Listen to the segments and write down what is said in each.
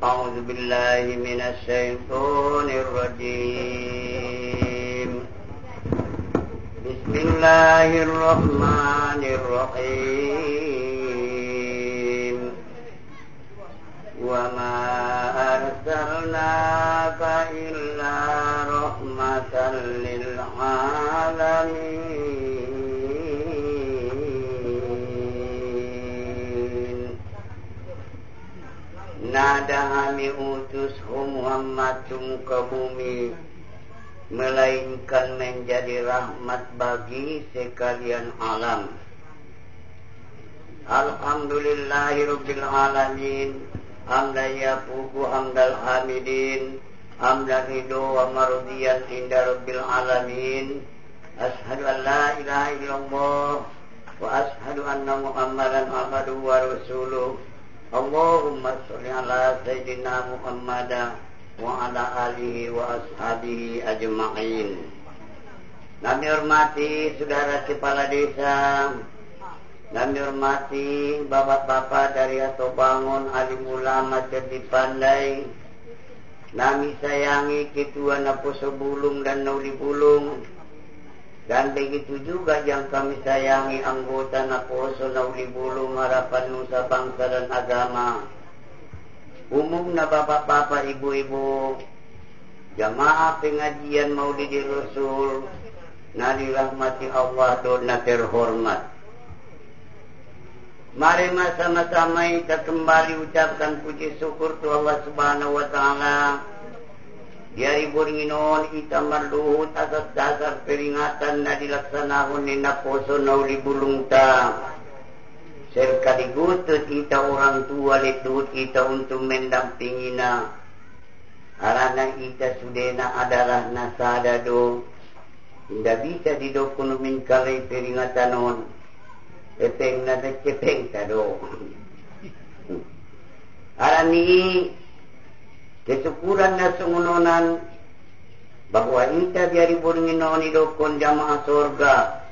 أعوذ بالله من الشيطان الرجيم بسم الله الرحمن الرحيم وما أرسلناك إلا رحمة للعالمين Nada kami utus Muhammad ke bumi melainkan menjadi rahmat bagi sekalian alam. Alhamdulillahirabbil alamin hamdan yafuqu hamdal hamidin hamdan ridho wa mardiyan inda rabbil alamin. Ashhadu an la ilaha illallah wa ashhadu anna Muhammadan abduhu wa rasuluh. Allahumma sholli ala sayyidina Muhammad wa ala alihi wa ashabihi ajma'in. Kami hormati saudara kepala desa, kami hormati bapak-bapak dari Atau Bangun, alim ulama cerdik pandai, kami sayangi ketua Naposo Bulung dan Nauli Bulung, dan begitu juga yang kami sayangi anggota Naposo, Nauli Bulung, Harapan Nusa Bangsa dan Agama, umumnya bapak-bapak, ibu-ibu, jamaah pengajian Maulidil Rasul, nari rahmati Allah dona terhormat. Mari sama-sama kita kembali ucapkan puji syukur tu Allah Subhanahu wa taala. Diari Boringinon ita marluhut atas dasar peringatan na dilaksanakan ni Naposo Nauli Bulung ta. Serkaligutut ita orang tua litut kita untuk mendampingi na. Karena ita sudena adalah nasada do. Tidak bisa didokunumin kali peringatanon. Epeng na cepeng ta do. Arani kesyukuran na sungunonan bahwa ita diari Boringinon idokon jamaah sorga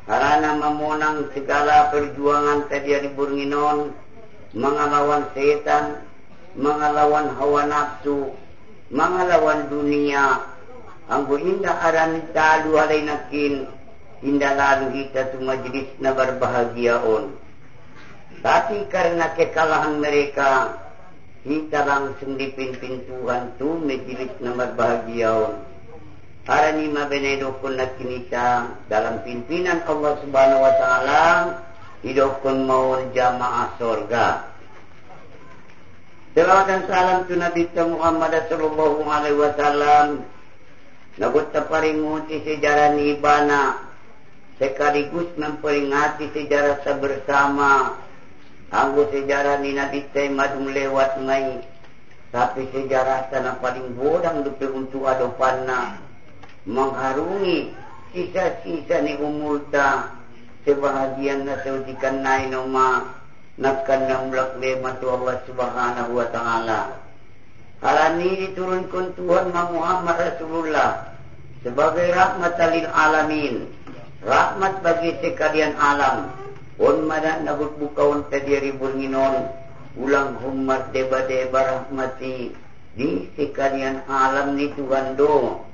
karena memonang segala perjuangan diari Boringinon mengalawan setan, mengalawan hawa nafsu, mengalawan dunia. Anggo indah aran talu halay nakin indah lalu kita tu majlis na berbahagiaon. Tapi karena kekalahan mereka kita langsung dipimpin Tuhan tu majelis nomor bahagia. Harani mabenedokun nakinita dalam pimpinan Allah Subhanahu wa taala hidupkan maun jamaah sorga. Selawat dan salam tu Nabi Muhammad sallallahu alaihi wasallam. Nagut taparinguti sejarah nibana sekaligus memperingati sejarah sebersama. Anggo sejarah ni Nabi madung lewat ngai, tapi sejarah tanah paling bodang dupe untuk adopanna mengharungi sisa-sisa ni umulta sebahagian na seutikan nai noma nakkan namlak lema tu Allah Subhanahu wa taala. Harani diturunkan Tuhan Muhammad Rasulullah sebagai rahmat lil alamin, rahmat bagi sekalian alam. On madan nagut bukaon tadiari Boringinon ulang hummat deba-deba rahmati di sekalian alam ni Tuhan do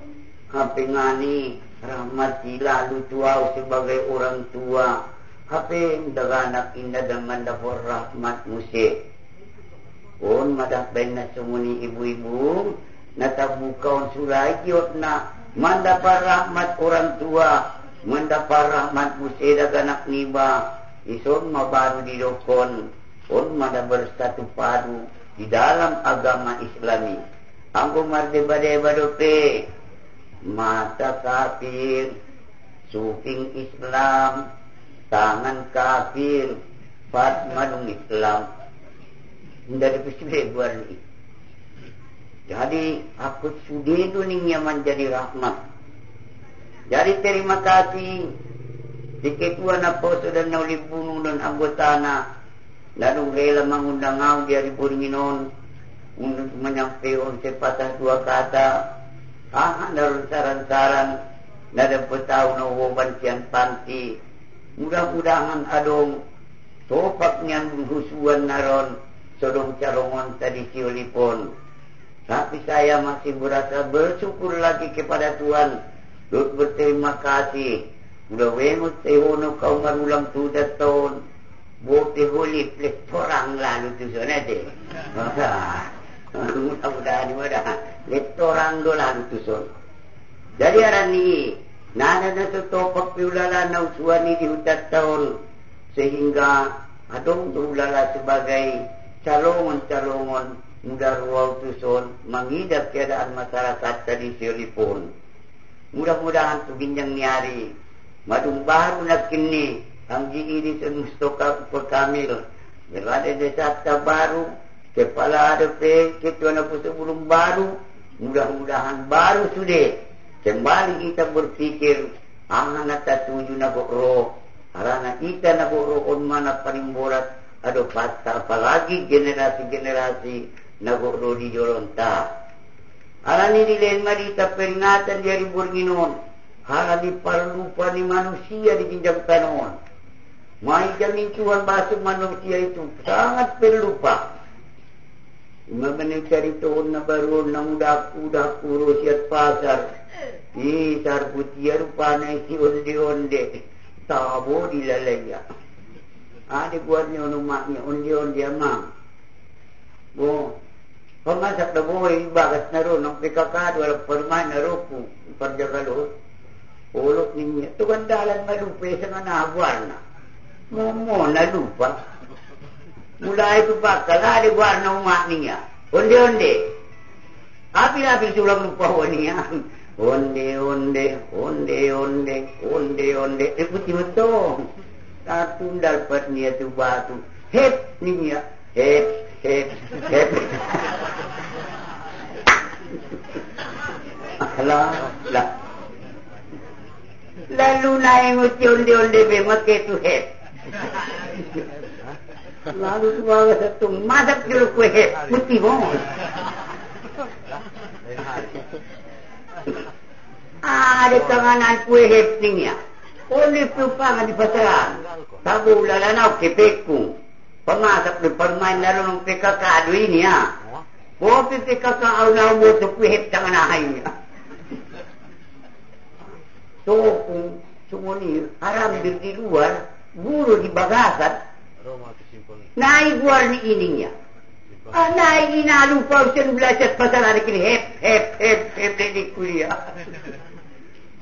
hapengani rahmati lalu tuau sebagai orang tua hape daganak indah dan mandapor rahmat musik on madah bena semuni ibu-ibu natabukaon sulai kiot na mandapar rahmat orang tua mandapar rahmat musik daganak niba ison mabaru didokon on mana bersatu padu di dalam agama Islami. Anggo mardeba-deba dope mata kafir, suping Islam, tangan kafir, fatmadung Islam. Dari Februari ni. Jadi aku sudi dunia menjadi rahmat. Jadi terima kasih di ketua Naposo dan Nauli Bulung dan anggotana lalu rela mengundang ngau dari Boringinon untuk menyampaikan sepatah dua kata darun saran-saran nada petau no woban cian panti mudah-mudahan adong topak nian husuan naron sodong carongon tadi siulipun. Tapi saya masih berasa bersyukur lagi kepada Tuhan. Dut berterima kasih. Udah wengut tehono kau marulang tudah tahun. Bote holi plek torang lalu tu sana deh. Mudah-mudahan lek torang do lalu tu son. Jadi arani nana na topak piulala na usuan di hutat tahun sehingga adong ulala sebagai calongan-calongan muda ruang tu son mengidap keadaan masyarakat tadi telefon. Mudah-mudahan tu ginjang niari madung baru nak kini ang giiri sa Mustoka Perkamil. Berada desa baru, kepala ada pe, ketua na po sebelum baru, mudah-mudahan baru sudah. Kembali kita berpikir, ang natatuju na goro, arana kita na goro on mana parimborat, ado pasta, apalagi generasi-generasi na goro di Joronta. Arani dilen marita peringatan dari Burginon, harani parlupa ni manusia di pinjam tanon. Mai jamin Tuhan basuh manusia itu sangat perlupa. Memang cari tahun na baru na udah kurus siat pasar. Sar putiar rupanya si onde-onde. Tabo dilalaya. Ada buatnya onumaknya onde-onde amang. Bo, pemasak na boy bagas na ron ng PKK wala permain na roku parjagalo. Olok niya. Tukan dalan malupe sa nabuar na. Momo na lupa. Mula itu bakal ada warna umat niya. Onde-onde. Api-api sulam lupa waniya. Onde-onde. Putih betul. Satu dapat niya tu batu. Hep niya. Hep. Alah. Lalu naik uci onde-onde makai tu hep. Lalu semua satu masak dulu kue hep putih banget. Ada tanganan kue hep ni ya. Oleh pelupangan di pasaran. Tabu lalanau kepeku. Pemasak di permain lalu nung PKK adu ini ya. Kopi PKK au butuh kue hep tangan ahainya. So semua ni haram di luar. Guru di bagasan naik luar ni ininya naik ina lupa usian belajar pasal hari kini hep di kuliah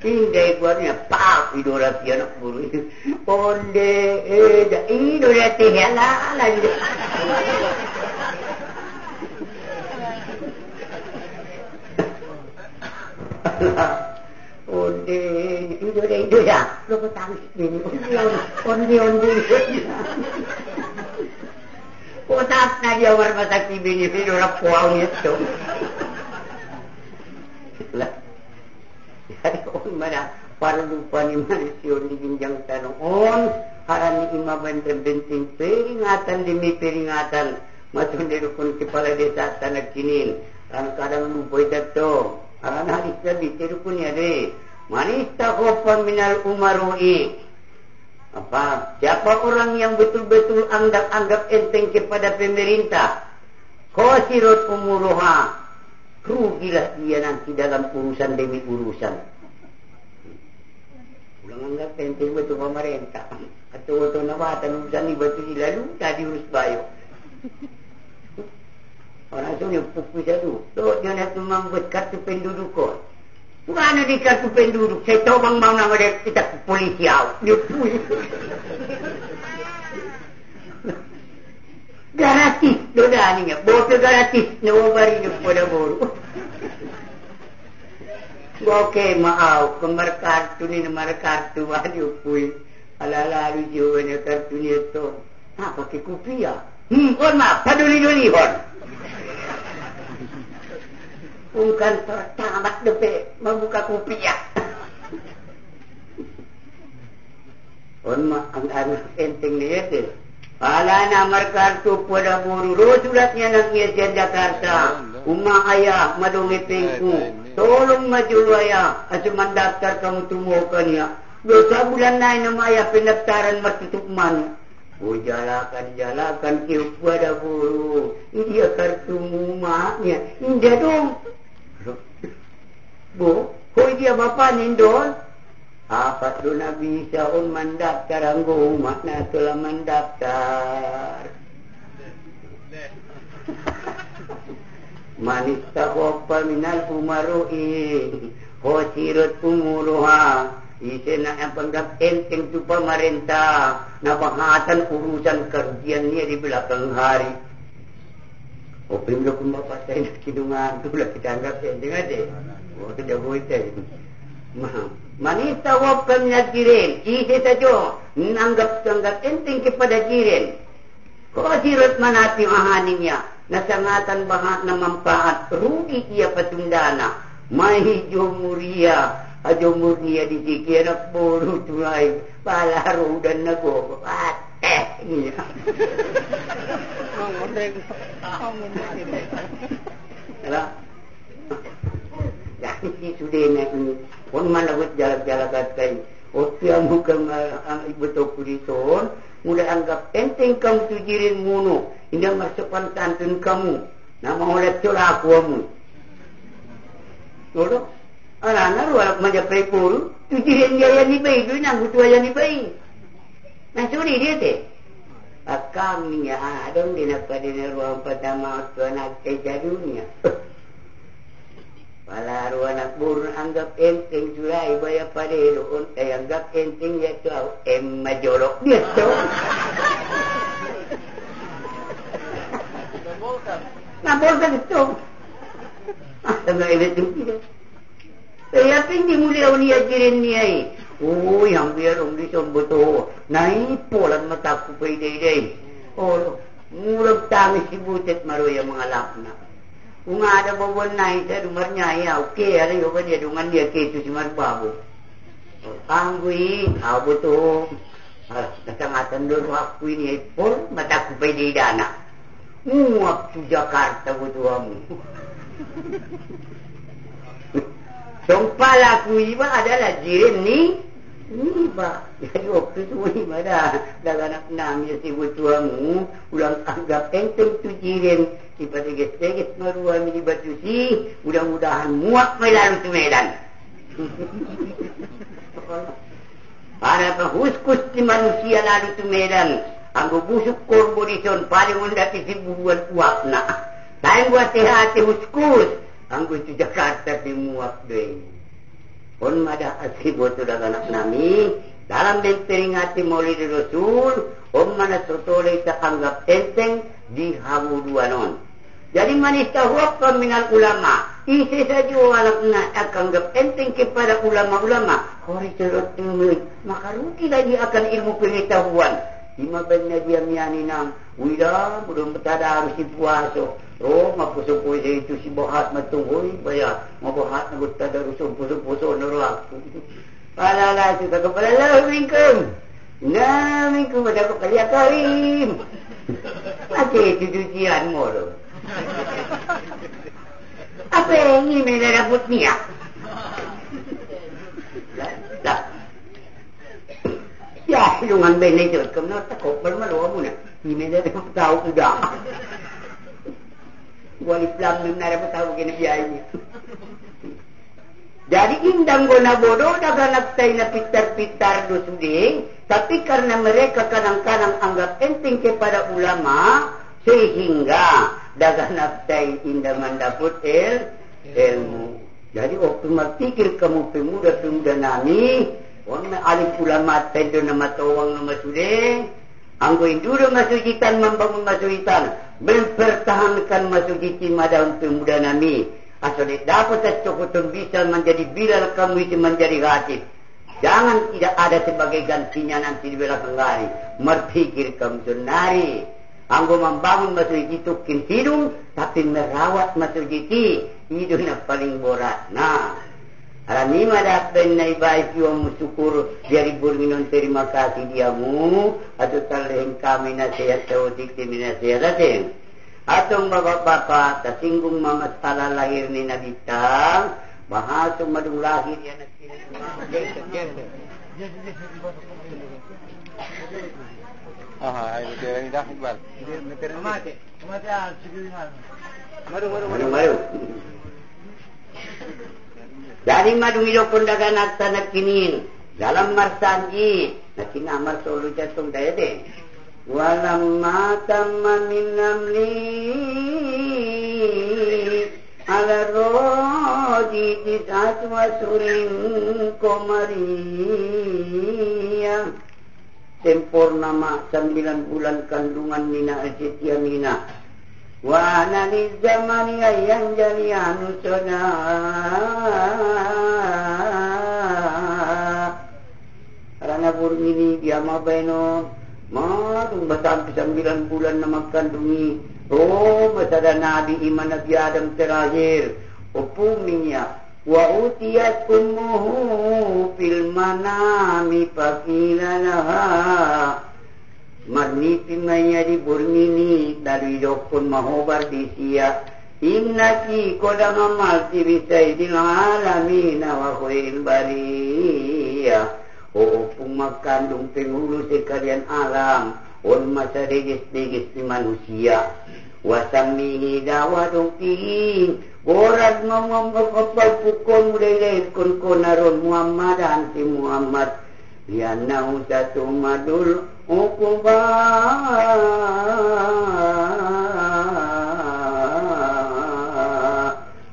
hingga luarnya pak idola si anak guru onde idola tihala lagi onde idola lo ketangis ini onde otak na dia warmasak bini video na puaw nito jadi on mana para lupa ni manisyon di ginjang tanong harani imaban terbenting peringatan demi peringatan masundero kun kepala desa tanah kinin kadang lupa itu aran halis lebih terukun ya deh manis takopan minal umarui apa? Siapa orang yang betul-betul anggap enteng kepada pemerintah? Khosirut umuruha. Rugilah dia nanti dalam urusan demi urusan. Ulang anggap enteng betul pemerintah. Atau nawatan urusan ni betul lalu tadi urus bayo. Orang tu yang pukul satu. Tuh dia nak membuat kartu penduduk kau. Mana di kartu penduduk? Saya tahu bang mau nama dia kita polisi awak. Dia pun gratis. Doda ni ya. Bawa gratis. Nawa bari ni pada baru. Okey maaf. Kemar kartu ni nama kartu dia pun. Ala-ala lucu ni kartu ni tu. Pakai kopiah. On maaf. Paduli-duli on. Bukan tertamat depe membuka kopiah. Ang enteng ni ete. Pala namar kartu pada buru suratnya nak ngiasan Jakarta. Uma ayah madongi pengku. Tolong maju ayah. Asuman daftar kamu tumukan ya. 2 bulan na nama ayah pendaftaran matutup man. Oh jalakan kiu pada buru. Ini dia kartu rumahnya. Indah dong. Bu, koi dia bapa nindon. Apa tu Nabi Syaun mendaftar anggo makna telah mendaftar. Manis taqwa minal umaru'i. Khosirat umuruha. Isena yang penggap enteng tu pemerintah. Nabahatan urusan kerjanya di belakang hari. Oh, pimlo kung mapasay na kinungan tu lah kita anggap enteng aja. Oh, tu dah boleh teh. Manita wap kami jirin. Isi saja nanggap enteng kepada jirin. Khosirat manati ahaninya. Nasangatan bahat na manfaat. Rugi ia patundana. Mahijo muria. Ajo murnia dikikir nak buru tulai palaru dan nago ni. Lah. Dah ni sudah nak ni. Pun mana buat jalan-jalan katai. Otia bukan ibu tokuriton. Mula anggap enteng kamu tu jirin munu. Hingga masukkan tantun kamu. Nama oleh curah kamu. Tolong. Anak-anak walau mencapai pun, tujuan dia yang dibayi, tu yang butuh yang dibayi. Nah, suri dia tu. Kami ya, dong di nak pada ruang pertama tu anak kerja dunia. Pala ruang anak burun anggap enteng curai bayar pada ruang, anggap enteng ya tu, majorok dia tu. Nabolkan tu. Tengah ini tu kita. Saya tinggi mulia ni ajarin ni ai. Oh, yang biar di somboto. Nai polan mataku pai dei. Oh, murag tangis si butet maro yang mengalapna. Kung ada bawon nai sa dumarnya ya, okay, ada yo dia dungan dia ke tu cuma babu. Anggui, abo to. Datang dulu aku ini pol mataku pai dei dana. Muap tu Jakarta butuamu. Sompala aku iba adalah jirin ni iba. Jadi waktu tu iba dah anak namanya si butuamu ulang anggap enteng tu jirin iba teges-teges meruah di batu si mudah-mudahan muak melalu tu medan. Para pahuskus di manusia lalu tu medan anggo busuk korborison paling mendati si bubuan uapna. Lain buat hati huskus anggo tu Jakarta di muak deh. Pun mada asibot tu anak nami dalam memperingati Maulid Rasul, mana sotole tak anggap enteng di hamuduanon. Jadi manis tahu apa minal ulama. Isi saja anak anggap enteng kepada ulama-ulama. Kori cerot ilmu, maka rugi lagi akan ilmu pengetahuan. Lima benar dia mianinam. Wida belum bertada harus dipuasa. Oh, mapuso-puso itu si bohat matunggoy. Baya, mabuhat na gud tada rusong-puso-puso naruak. Palala, suka ko palala, mingkum. Na, mingkum, ada ko kaliakarim. Ate, tujujian mo ro. Apa yang ini menarabot niya? Lah. Ya, ilungan ba na ito? Kamna, takot, maluwa mo na. Ini menarabot tao udah. Wali Islam nung narapataw kinabiyay. Jadi indang guna bodoh daga nagtay na pitar-pitar do suding, tapi karena mereka kadang-kadang anggap enteng kepada ulama, sehingga daga nagtay indang mandapot ilmu. Jadi waktu magpikir kamu pemuda-pemuda nami, wag na alif ulama tayo na matawang na masuding, anggo induro masujitan membangun masujitan, mempertahankan masujiti madam pemuda nami. Asal dapat cukup bisa menjadi bilal kamu itu menjadi khatib. Jangan tidak ada sebagai gantinya nanti di belakang hari. Berpikir kamu sendiri. Anggo membangun masujiti tukin hidung, tapi merawat masujiti hidung yang paling berat. Nah, alami madapen na ibaik yung musyukur dari burminon terima kasih diamu atau taleng kami na siya tautik timi na siya dating. Atong bapak-bapak tasinggung masalah lahir ni Nabi Tang bahasa madung lahir yan Itu dia ini dah Iqbal. Mati segala. Maru. Jadi madu hidop pundagan aksanak kinin dalam marsanji nakin amar solo jatuh daya deh. Walamma tamma min amli ala rodi tis'atu asurin komariya sempurnama 9 bulan kandungan Mina Ajitia Mina wa anani zamani yang jadi anusona karena burmini dia mabaino matung sampai 9 bulan nama kandungi masada Nabi iman Nabi Adam terakhir upuminya wa utiyat ummuhu fil manami fakilalaha marniti maya di burmini dari dokun mahobar disia innaki kodang amal tibisaidil alamina wa khairil bariyah upung makandung penghulu sekalian alam on masa degis-degis di manusia wasamihi dawadung tihin Borat ngomong-ngomong pukul mulai kun naron Muhammad anti Muhammad lianau satu madul ukuba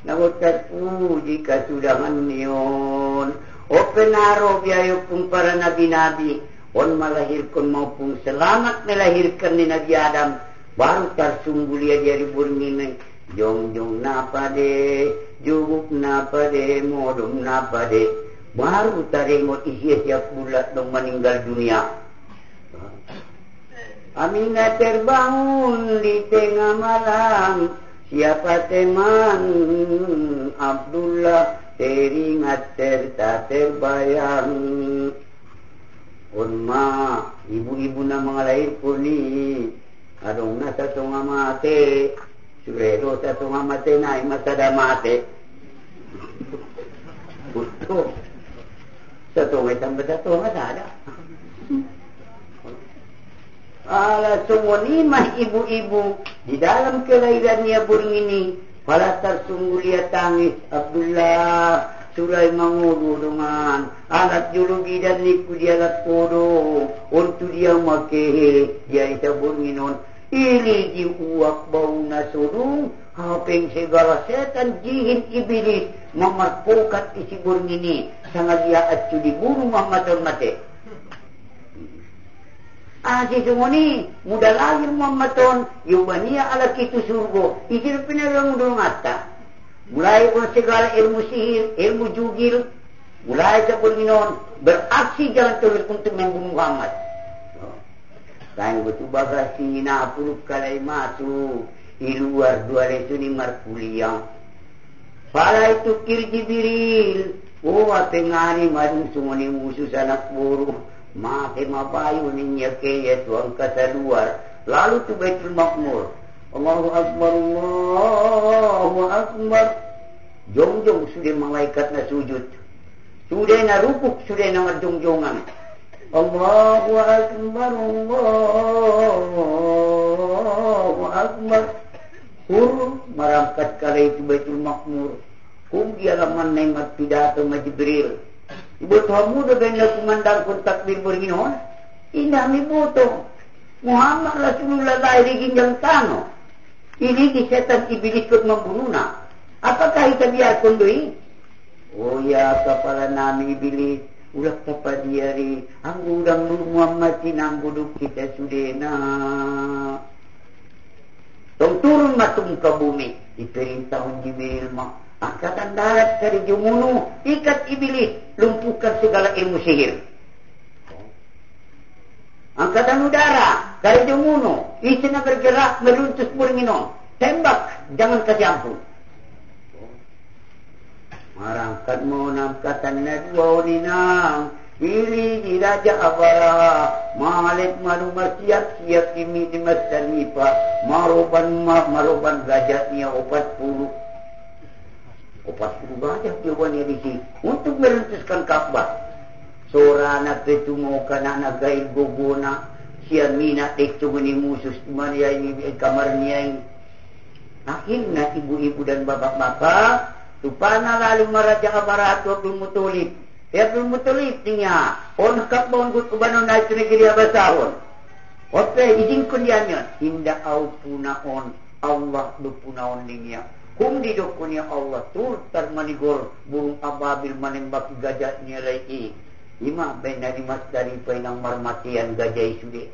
nagutat jika sudah nion openaro biayo pun para nabi-nabi on melahirkan maupun selamat melahirkan ni Nabi Adam baru tersumbulia dari burmine jong napa de juguk napa de modum napa de baru tarimot isi siap bulat dong meninggal dunia. Aminah terbangun di tengah malam siapa teman Abdullah teringat serta terbayang unma ibu-ibu nama lahir puni adong nasa tunga mate Suredo sa tunga mate na masada mate. Betul. Sa tunga tambah sa tunga ada. Ala semua ni mah ibu-ibu di dalam kelahirannya burung ini. Pala tersungguh lihat tangis Abdullah surai mangudu dengan alat julugi dan niku dia alat kodo untuk dia make dia isa burung ini. Ini diuak bau nasuru hapeng segala setan jihid iblis memarpokat isi burung ini sangat dia acu di burung Muhammad mate si semua ni muda lahir Muhammad yubania ala kitu surgo isi pinarang udong atta mulai pun segala ilmu sihir ilmu jugil mulai sa burung ini beraksi jalan terus untuk membunuh Muhammad. Kain betul bagasi na puluh kalai masuk di luar 2 lesu ni markuliang. Pala itu kir Jibril. Tengah ni madu semua ni musuh sanak buru. Mati mabayu ni nyake tuang kata luar. Lalu tu Baitul Makmur. Allahu Akbar, Allahu Akbar. Jong-jong sudah malaikat na sujud. Sudah na rukuk, sudah na jong-jongan. Allahu Akbar, Allahu Akbar. Merangkat kala itu Baitul Makmur. Dia laman naimat pidato ma Jibril. Ibu tamu dah benda kumandang kun takbir berginon. Indah mi boto. Muhammad Rasulullah lahir ginjang tano. Ini di setan iblis kot membunuhna. Apakah kita biarkan doi? Oh ya kepala nami iblis. Ulah kepada diari anggu udang Nur Muhammad sinang buduk kita sudena tong turun matung ke bumi diperintahun Jibril mak angkatan darat dari jumunu ikat iblis lumpuhkan segala ilmu sihir angkatan udara dari jumunu isina bergerak meruntus burngino tembak jangan kasih ampun marangkat mo namkatan na dua ninang ili di Raja Abara malik malu siap-siap kimi di Masdalipa maroban gajahnya 40 gajah jawabannya di sini untuk meruntuskan Ka'bah seorang anak itu mau kana nagail gogona Siya mina tekto ni musus man ya ini kamar niya. Akhirnya ibu-ibu dan bapak-bapak tupana lalu meraja aparatu Abdul Muttalib. Abdul Muttalib niya on kapon gut kubanon na ito negeri abasahon. Oke izin kundiannya hinda au punaon Allah du punaon niya. Kung di dokunya Allah turtar manigor burung ababil menembak gajah nilai lima benari mas dari penang marmatian gajah sude.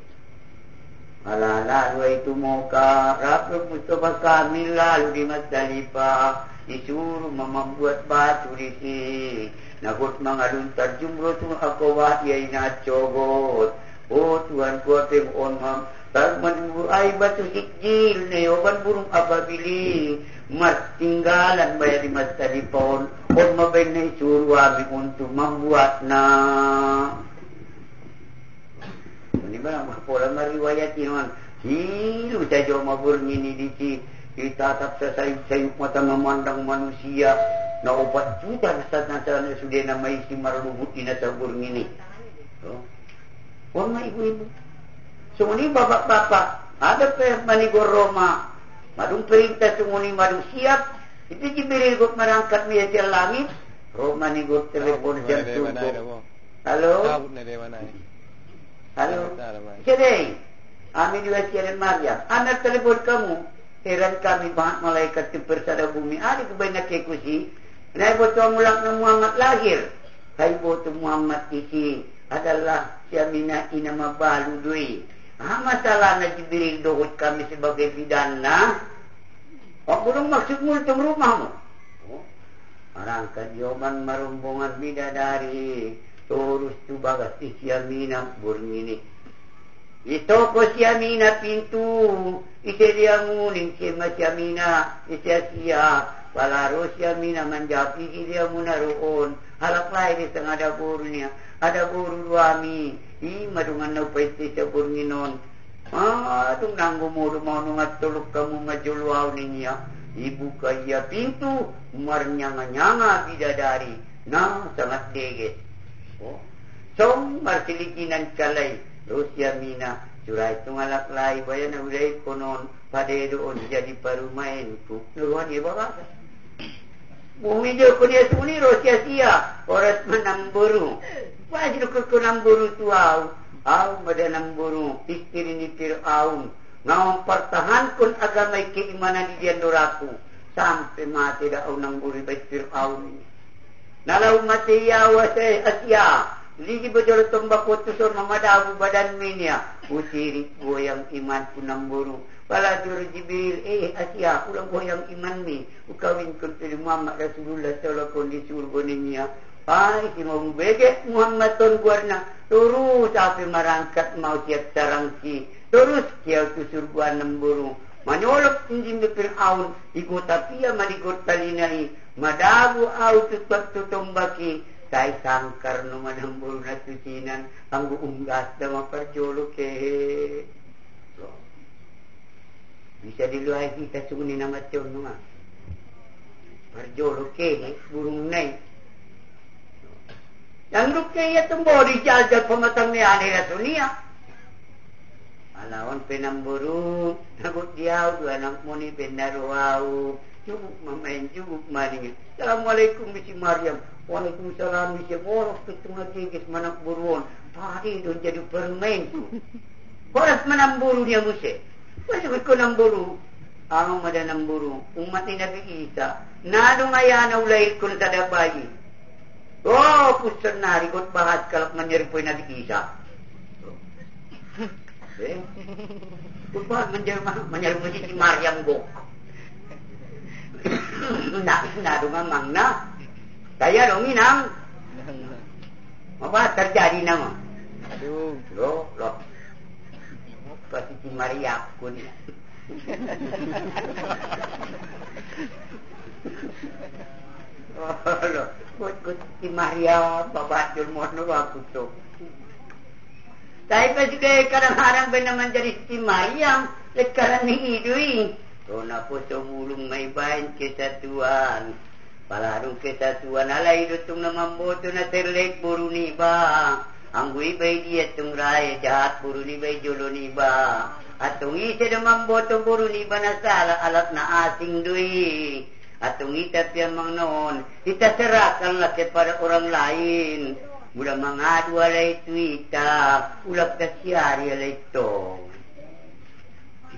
Lalu itu muka Rasul Mustafa kami lalu di Masdalifah disuruh membuat batu di sini. Nakut mengadun terjumro tu aku wahai nak cogot. Oh Tuhan kuating onham tarman ai batu sikjil ne oban burung apabili mas tinggalan bayar di Masdalifah on mabene suruh kami untuk membuat Ini barang pola mariwayat iman. Hilu saja mabur ini di kita tatap sayup mata memandang manusia. Na obat juta saat-saat sudah nama isi marluhut ina sabur ini. Orang ibu-ibu. Semua ni bapak-bapak. Ada manigor Roma. Madung perintah semua ni madung siap. Itu Jibril kok merangkat meja langit. Roma ni kok telepon jam subuh. Halo. Halo, jadi, kami juga siaran Maryam. Anak telepon kamu, heran kami banget malaikat di persada bumi. Ada kebanyakan kekusi. Naik botol mulak Muhammad lahir. Hai botol Muhammad isi adalah Syamina inama balu dui. Masalah Jibril dohut kami sebagai bidana. Belum maksud multum rumahmu. Arangkan jawaban marumbungan bidadari. Terus tu bagas Syamina burngini. Ito ko Syamina pintu. Isi dia nguling sima Syamina. Isi siya. Palaro Syamina menjawab. Isi dia munaroon. Halak lain di tengah ada burunya. Ada buru duami. Madungan na upay sa burnginon. Itong nanggumuro mo nungat tulog kamu majulwaw niya. Ibu kaya pintu. Marnyanga-nyanga bidadari. Na sangat degit. So, marsilikinan kalay. Rusya mina. Suray tungalak lay. Bayan na ulay konon. Pade doon. Jadi parumain. Luhan iba ka. Bumidyo ko niya suni. Rusya siya. Oras manamburu. Wajib ko namburu tuaw. Aw madanamburu. Istiri ni Fir'aun. Ngawang partahan kun agamay keimanan di diyan doraku. Sampai mati daw namburu by Fir'aun. Nalau mati yawa sa Asya. Ligi bajol tombak utuson mamadabu badan minya. Usiri goyang iman punamburu. Paladur Jibril, Asya, ulang goyang iman mi. Ukawin kun pilih Muhammad Rasulullah sallallahu kondisi urgoninnya. Ay, si mau bege Muhammad ton guarna. Terus sampai marangkat mau siap sarangki. Terus kiau tu surga nemburu. Manyolok tinjim de Fir'aun. Ikut tapia madikot talinai. Madabu au tutup tutumbaki kai sangkar no manambul na tusinan ang unggas da maparjolo ke bisa diluai kita suni na matyon no parjolo ke burung nai yang ruke ya tumbori jajal pamatang ni ani rasunia alawan penamburu nagut diaw dua anak muni benaruau cukup mamain cukup maling. Assalamualaikum Misi Maryam. Waalaikumsalam Misi Borok ketengah gigis manak buruan. Tadi don jadi permain tu. Boras manamburu dia Musa. Pasal ko namburu. Ang mada namburu. Umat ni Nabi Isa. Nadong ayana ulay kun kada bayi. Oh, pusan nari kot bahas kalak menyeripoy Nabi Isa. Kot bahas menyeripoy Misi Maryam go. Nak memang nak. Saya dong inang. Apa terjadi nama? Aduh, loh. Pasti Maria pun. Loh, kut Maria babat jurmono aku tu. Saya pasti kadang-kadang benar menjadi si Maria. Sekarang ni idui. Rona po sumulong may bayan kesatuan. Palarong kesatuan. Alay dutong naman boto na terlek buruni ba. Ang ibay dia tungray jahat buru ni bay jolo ni ba. Atong isa naman boto buru ni ba na sala alat na asing dui. Atong ita piyamang noon, itasarakan laki para orang lain. Mula mangadu alay tuita, ulap kasyari alay to.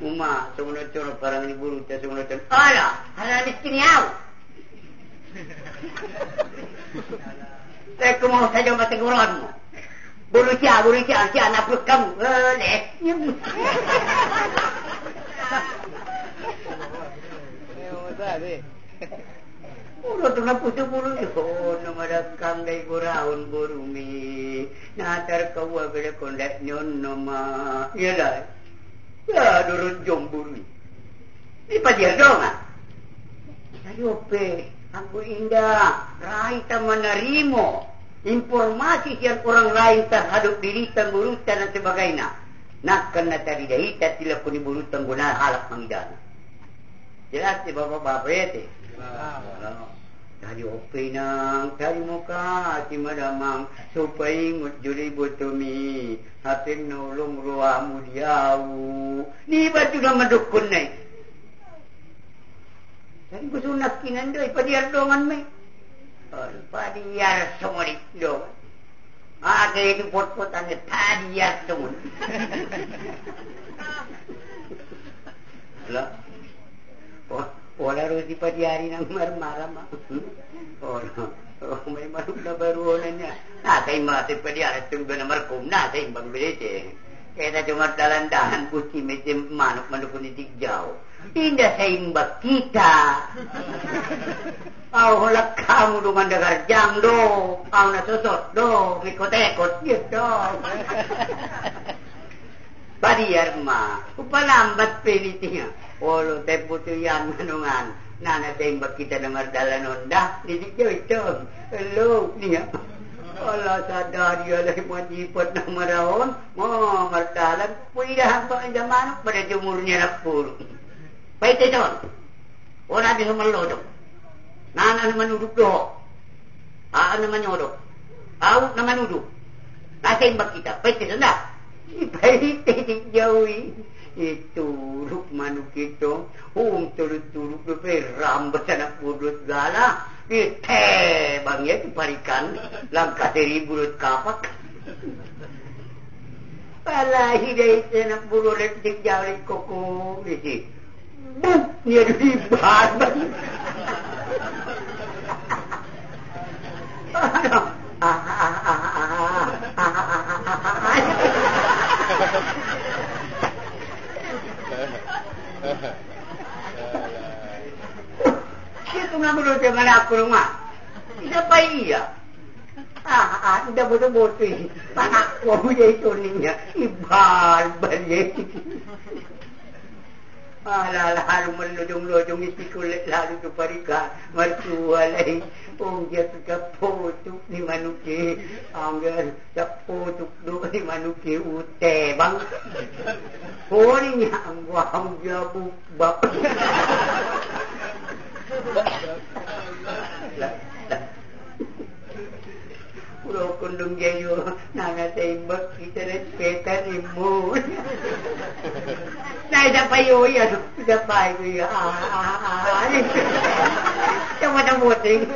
Uma, sunod-sunod parang ni buru ta sunod-sunod. Ala, halalis kiniyaw. Saya kumau saja mateguran mo. Buru siya, siya napluk kamu. Ulo tu na puso buru ni ho, namarakang day buraon burumi. Natar kawa bela kondak nyon nama. Yalah. Ya durun jom buru. Ni padir dong ah. Ayo pe, aku indah. Rai ta menerima informasi yang orang lain terhadap diri burutan dan sebagainya. Nak kena tadi dah kita tidak kuni burutan guna halak mangidana. Jelas si bapak-bapak itu. Dari opinang, dari muka si madamang supaya ingat juri botumi hati nolong ruamu diau. Ni batu dah mendukun ni. Jadi kusunak kinan doy padiar dongan me. Padiar semua dong. Ada itu pot-potannya padiar semua. Lah. Wala ro si padiari ng marmara ma. May marug na baruonan niya. Natay mati padiari tunggo na markum natay bang bilite. Kaya na tumardalandahan puti medyo manok-manok ni tigjaw. Tinda sa imbag kita. Au hulak kamu duman dagarjang do. Au nasusot do. Ikot-ekot gitu. Padiar ma. Upalambat pilitinya. Walau tempo tu yang manungan. Nana tembak kita dengar dalan ondah. Didik jauh itu. Hello. Ni ya. Allah sadar dia lagi majipat nama raon. Mau martalan. Puidah hampa zaman. Pada jumurnya rapur. Baik itu. Orang bisa melodok. Nana nama nuduk doh. Aan nama nyodok. Awuk nama nuduk. Nah tembak kita. Baik itu dah. Baik itu jauh. Itu ruk manuk itu turut-turut berambat anak budut gala bangnya itu parikan langkah dari bulut kapak palahi dari anak bulut letik jari koko isi buk dia dibat Itu menurut dengan aku rumah. Tidak baik ya. Tidak betul-betul. Panak kamu itu ninya. Ibal balik. Lalu meludung-ludung isi kulit lalu tu parika. Mertua lain. Dia suka potuk ni manuki. Anggar tak potuk duk ni manuki ute bang. Ni ang wahang jabuk bak. Pulau kundung jayu nana tembak kita respetan ibu. Saya dapat yo ya, dapat yo ya. Cuma dah boting.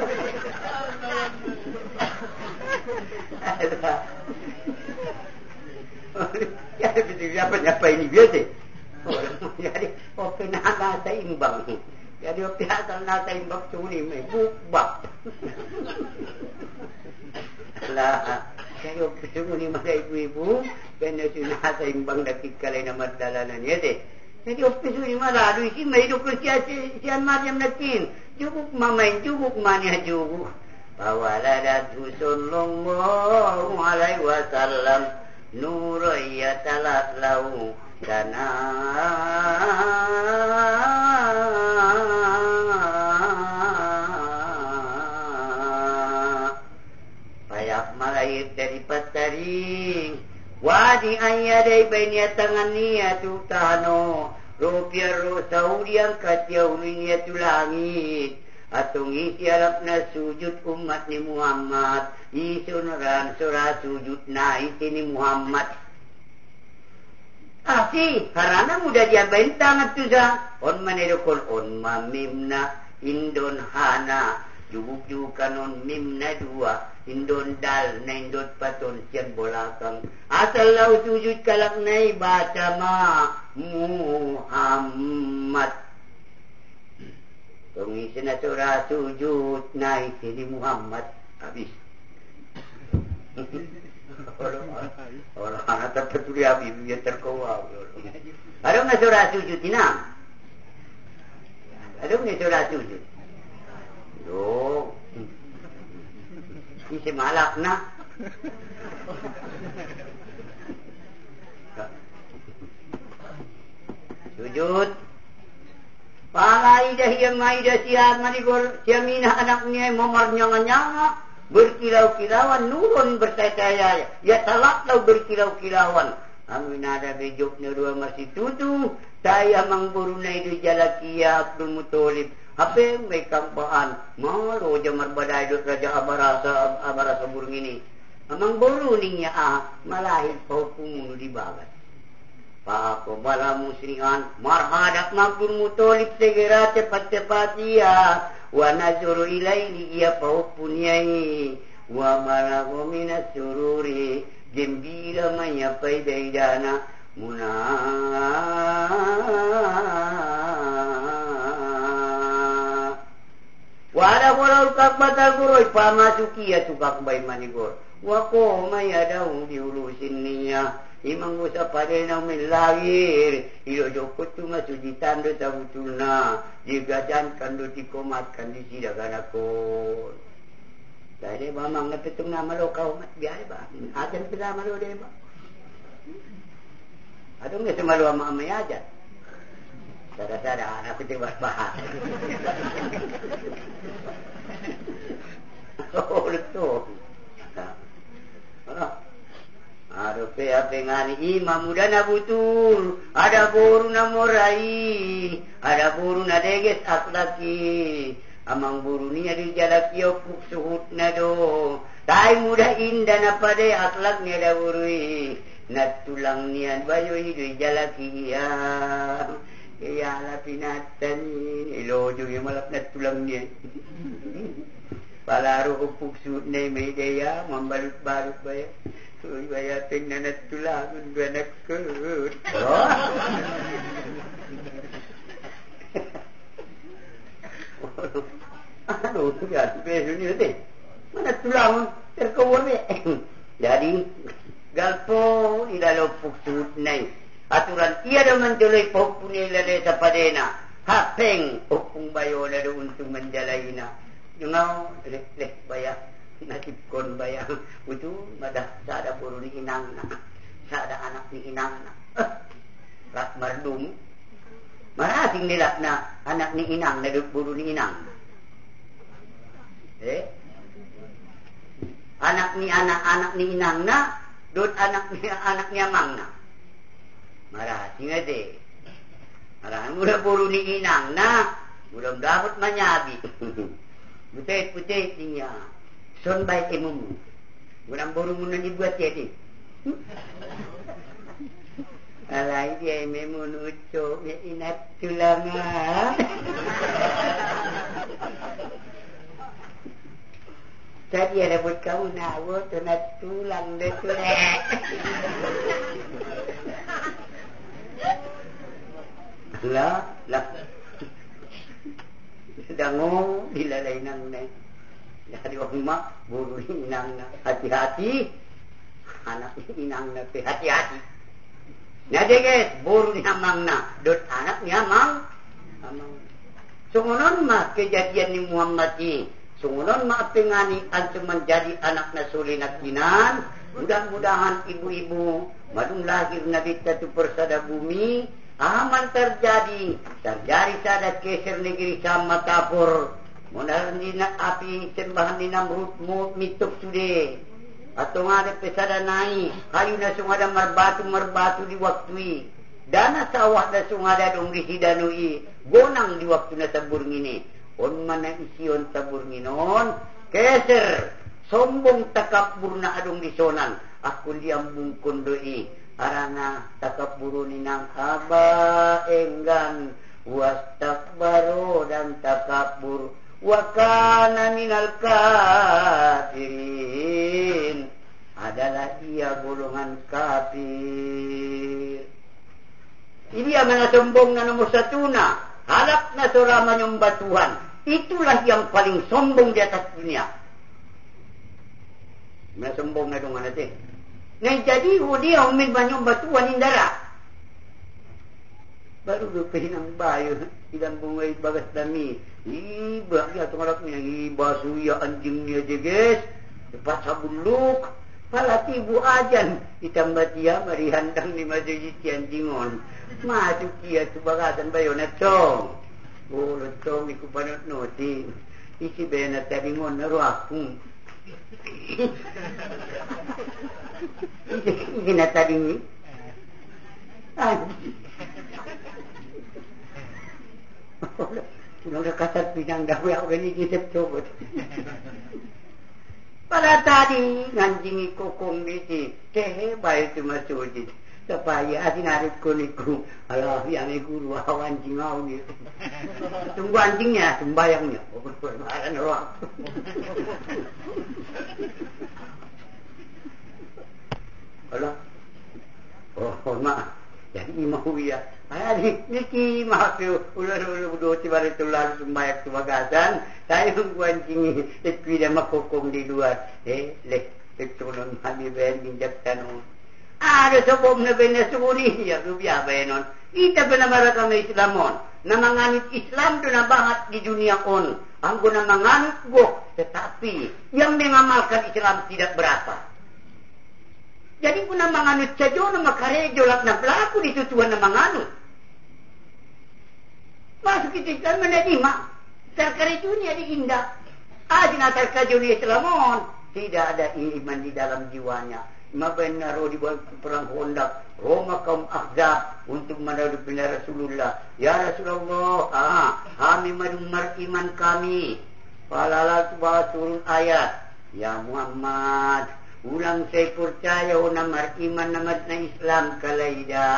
Ya betul apa ini biasa. Jadi oke nak seimbang. Jadi waktu asal nasa imbak suni may bukbak. Lah, jadi waktu suni mga ibu-ibu, kaya nasa imbang nakikalay na madalanan niya de. Jadi waktu suni marado isi may dukul siyan Maryam natin. Juguk mamayin, juguk manya juguk. Pawaladat sallallahu alaihi wasallam nuraya talat lau kana dari pataring wadi ayadai bainia tangannya tu tano rupiah rosauri yang katiaulinya tu langit atau ngisi alapna sujud umat ni Muhammad Isunuran surah sujud naik ini Muhammad. Asi, karena mudah dia bentang tu sah. On manedokon on mamimna indon hana. Jubuk-jubukan on mimna dua. Indon dal na indon paton sian bolakang. Asal lau sujud kalak nai baca ma Muhammad. Tungisi na surah sujud naik ini Muhammad. Habis. Orang anak terpetuli habis dia terkawal. Ada nggak surah sujud inam? Ada nggak surah sujud? Yo, ini semalak nak. Sujud. Palai dah yang mai dah siap manigol siamina anaknya momar nyanga-nyanga. Berkilau-kilauan nurun bertaya-taya ya talaklau berkilau-kilauan amin ada bejoknya dua masih tutu saya mangburunai di jalakia Abdul Muttalib apa yang mereka kampaan malu jamar badai dot raja abarasa burung ini amang buruningnya malahir paukumu di bagat Pak bala musliman marhadak Abdul Muttalib segera cepat-cepat ya wa nazuru ilaihi ia paupunyai wa malago minas sururi gembira menyapai daidana muna wa ada walau kakbatal guroi pamasuki ya tukak bay manigor wa ko mayadau diulusin niya imang usa padena milahir ilo jokot tu masujitan do tabutulna digajan kando dikomatkan di sidagan aku dai mamang napetung nama lo kau mat biar ba ajan pila malo de ba adong nge semalu ama aja sada-sada anak kita bahas oh betul aduh pe-apengani imam muda na butul ada boru na morai ada boru na deges aklaki amang boru niya di jalaki opuk suhut na do tay muda inda na pade aklak niya da borui natulang niyan bayo di jalaki ya kaya lapinatan ilojo yung malap natulang niya palaro opuk suhut na may daya mambalut-balut ba ya Uy, vaya tingnan at tulangan ba na kut? Ano, yan, peso niyo din. Mana tulangan, terkawal eh. Jadi, galpo, ilalopok suit na aturan, iya naman tuloy po punila de sa padena. Hapeng, opong bayo na doon tumanjalay na. Yung nga, leh, baya. Nasibkon bayang itu madah sada buru ni inang na sada anak ni inang na rak mardum marasing nila na anak ni inang na buru ni inang anak ni inang na dot anak ni amang na marasing ade marang mula buru ni inang na mudah dapat manyabi putet niya son baik imumu. Gurang boru muna dibuat jadi. Alai dia memun ucok ya inat tulangan. Tadi ada buat kau nawo tunat tulang deh tulek. Lah. Sedang dilalai nang neng. Dari orang mak buru ni inang na hati-hati anak ni inang na hati-hati nade guys buru ni amang na dot anak ni amang sungunon ma kejadian ni Muhammad ni sungunon ma pengani antum menjadi anak na sulinat kinan mudah-mudahan ibu-ibu madung lahir nabi tatu persada bumi aman terjadi sada keser negeri sama tapur Munar nina api sembahan ni Namrud mituk sude atau ngada pesada nai kayu na sungada merbatu di waktu dana sawah na sungada dong di hidanui gonang di waktu na tabur ngini on mana ision tabur nginon keser sombong takabur na adong disonan aku diambung kondoi arana takaburu ninang aba enggan wastakbaru dan takabur wa kana minal kafirin adalah ia golongan kafir. Ini yang mana sombong na nomor satu na harap na surama nyembah Tuhan. Itulah yang paling sombong di atas dunia. Mana sombong na dong mana teh. Nah jadi dia umin nyembah Tuhan indara. Baru lupain ang bayo ilang bungay bagas dami. Iba ya tungarap niya iba suya anjing niya jeges. Lepas sabuluk. Palati bu ajan itambah dia marihandang ni majlis anjingon. Masuk dia subagasan bayo na chong. Oh chong iku panot noti. Isi bena tabingon na ruakung. Isi na tabingi. Sudah kasat pinang dawe ako ni kisip cobot. Pada tadi nganjingi kokong biji, baik itu masujid. Supaya asin arit kuniku, Allah yang guru awan jingau ni. Tunggu anjingnya, sembayangnya. Barang roh. Allah. Oh, mak. Jadi mau ya. Ayah niki maafio ulah dua tiba itu lalu sembayak subagasan. Saya tunggu anjing itu dia makokong di luar. Turun hami ben minjak tanong. Ada sebab na Venezuela ya rupiah benon. Ita benar kami Islamon. Namanganit Islam tu na banget di dunia on. Anggo na manganit go, tetapi yang mengamalkan Islam tidak berapa. Jadi pun na manganit saja na makarejo lak na pelaku ditutuan na manganut. Masuk itu Islam menerima. Terkarejunya diindah. Adina terkajunya Islamon. Tidak ada iman di dalam jiwanya. Mabenar di perang Hondak. Roma kaum Ahzab untuk menghadapi Rasulullah. Ya Rasulullah, kami madumar iman kami. Falalah turun ayat. Ya Muhammad, ulang saya percaya namar iman namad na Islam kalaida.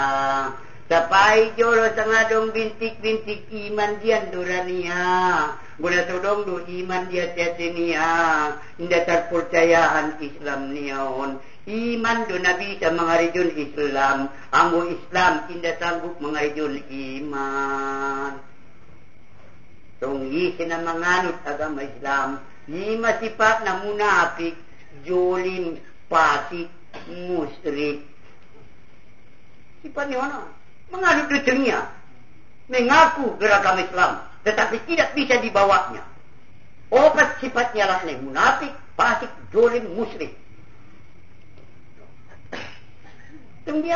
Sapai jolo sangadong bintik-bintik iman dian durania. Guna todong do iman dia tiatinia. Indah terpercayaan Islam niaon. Iman do Nabi sa mengarijun Islam. Anggo Islam indah sanggup mengarijun iman. Tunggi sina menganut agama Islam. Lima sifat na munafik, jolim, fasik, musyrik. Sifat ni mana? Menganut dunia, mengaku beragama Islam, tetapi tidak bisa dibawanya. Obat sifatnya lah munafik, fasik, jolim, musyrik. Tunggu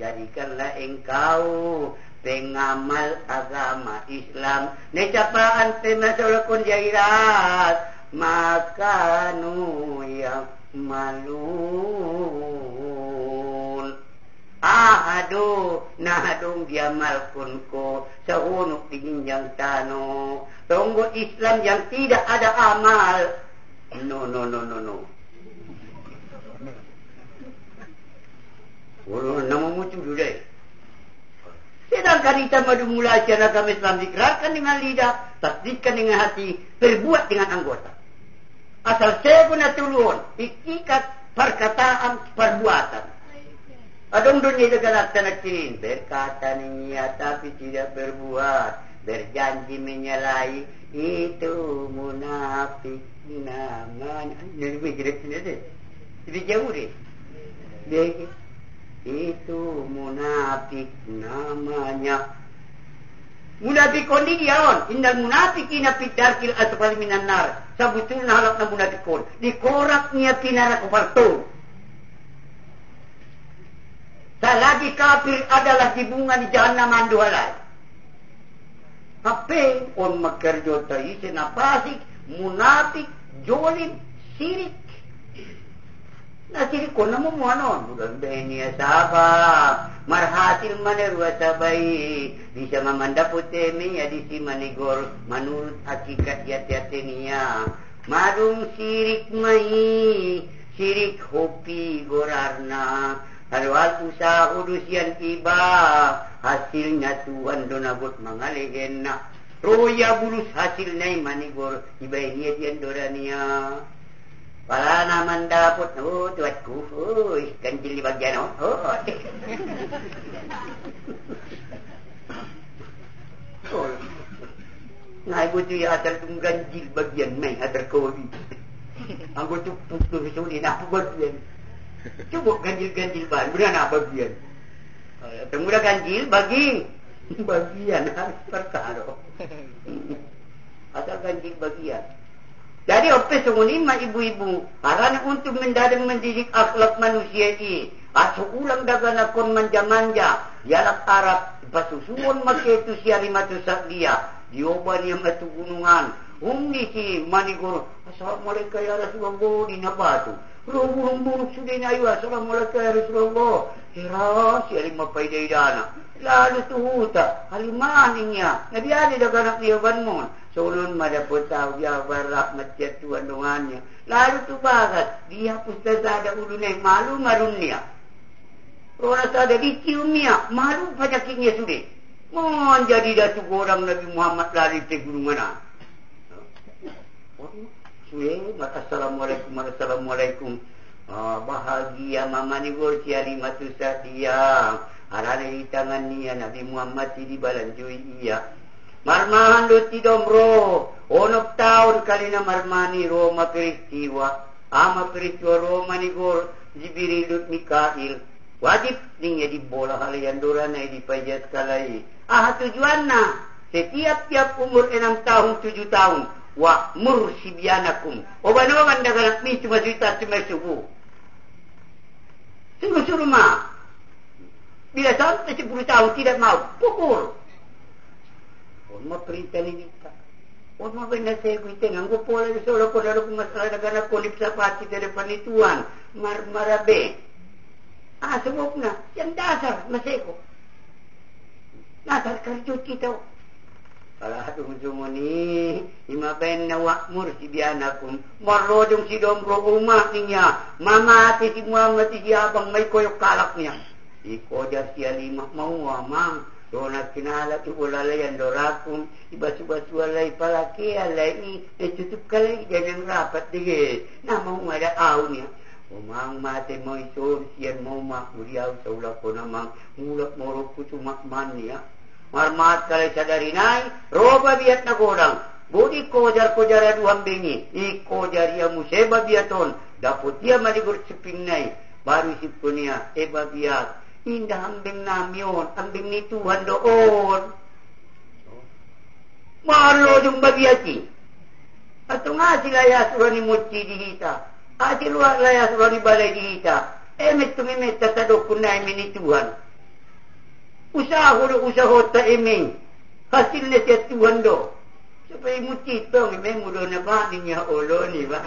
jadikanlah engkau pengamal agama Islam. Necapaan pemasolakun jairat maka nu yang malun. Aduh, nahadong diamalkun ko sa unok tingin tano. Tunggu Islam yang tidak ada amal. No. Namumucu dulu deh. Sedangkan kita madu mula acara agama Islam dikerahkan dengan lidah, tasdikkan dengan hati, berbuat dengan anggota. Asal saya pun natulun, ikat perkataan, perbuatan. Adong dunia itu kan aksanakin, berkata niat tapi tidak berbuat, berjanji menyalahi, itu munafik namanya. Jadi bergerak sini deh, jadi jauh deh. Itu munafik namanya. Munafikon di diaon. Indal munafikina fi darkil asfali minan nar. Sabutulna halak na munafikon. Dikoraknya pinara kuparto. Selagi kafir adalah di bunga di jahannam manduhalai. Apa on makerjo tayo sinapasik, munafik, jolim, sirik. Nasiri ko na mo ano, bulan niya sabah, marhasil manerwa sabay, di siya mamanda putemi, ya di si manigor, manurut hakikat yat-yat niya. Marung sirik mai, sirik hopi gorarna. Halwal usaha udusian tiba, hasilnya Tuhan donabut mangalegena. Roya bulus hasil nai manigor, ibai niat yang dorania. Pala naman dapat, tuatku, ganjil di bagian, Ngai butuh ya asal tung ganjil bagian mai atar kodi. Aku tu putus suri nak bagian. Cuba ganjil ban, benar bagian. Temuda ganjil bagian harus perkara. Asal ganjil bagian. Jadi apa semuanya ibu-ibu, karena untuk mendidik akhlak manusia ini, ulang dagana kon manja-manja, yalak Arab, pasusuan make itu siarimatu sakdia, dioban yang matu gunungan, si manigoro, assalamualaikum ya Rasulullah, di nabatu, burung-burung sudah nayu, assalamualaikum ya Rasulullah, hera siarima paidaidana, lalu tuhuta, halimaninya, nabi ada dagana dioban mon. Solun madapot tahu dia berak macet tuan dongannya. Lalu tu bagat dia pustasa ada ulunai malu marunnya. Orang ada diciumnya malu pajaknya sudah. Mon jadi datu orang Nabi Muhammad lari ke gunung mana? Assalamualaikum. Bahagia mama ni gor siari matu sadia. Arane di tangan dia Nabi Muhammad di balanjui iya. Marmahan do tidomro, onok tahun kali na marmani Roma peristiwa, ama peristiwa Roma ni gor Jibril Mikail, wajib ning di bola halian dorana di pajat kalai. Tujuanna setiap umur 6 tahun 7 tahun, wa mursibianakum. Oban-oban daganat ni cuma cerita cuma subuh. Suruh mah. Bila sampai 10 tahun tidak mau, pukul. Orma perintah ni kita. Orma benda saya kuita nganggo pola di solo ko daro masalah dagana ko lipsa pati dari panituan marabe. Sebabna yang dasar maseko. Dasar kerja kita. Kalau aduh jumoni ima ben na wa'mur si bianakum marrodong si dombro umat niya mama ati si Muhammad si abang may koyok kalak niya. Iko jar siya lima mau amang. Dona kinala tu bolalayan dorakum ibasu-basu alai palaki alai tutup kalai jangan rapat dige nama ada aunya umang mate mo iso sian mo mak uriau saula ko namang mulak morok kutu makman ya marmat kalai sadari nai roba biat na godang budi kojar aduham bengi iko jaria museba biaton dapot dia maligur ceping nai baru sipunia eba biat indah ambing namion, ambing ni Tuhan doon. Malo yung bagiati. At nga sila yasura ni Mutsi dihita. At sila yasura ni Balay dihita. Emet tumimit tatadok ko na ni Tuhan. Usahot ta eming. Hasil na siya Tuhan do. Supaya Mutsi itong may mudo na ba niya ulo ni ba?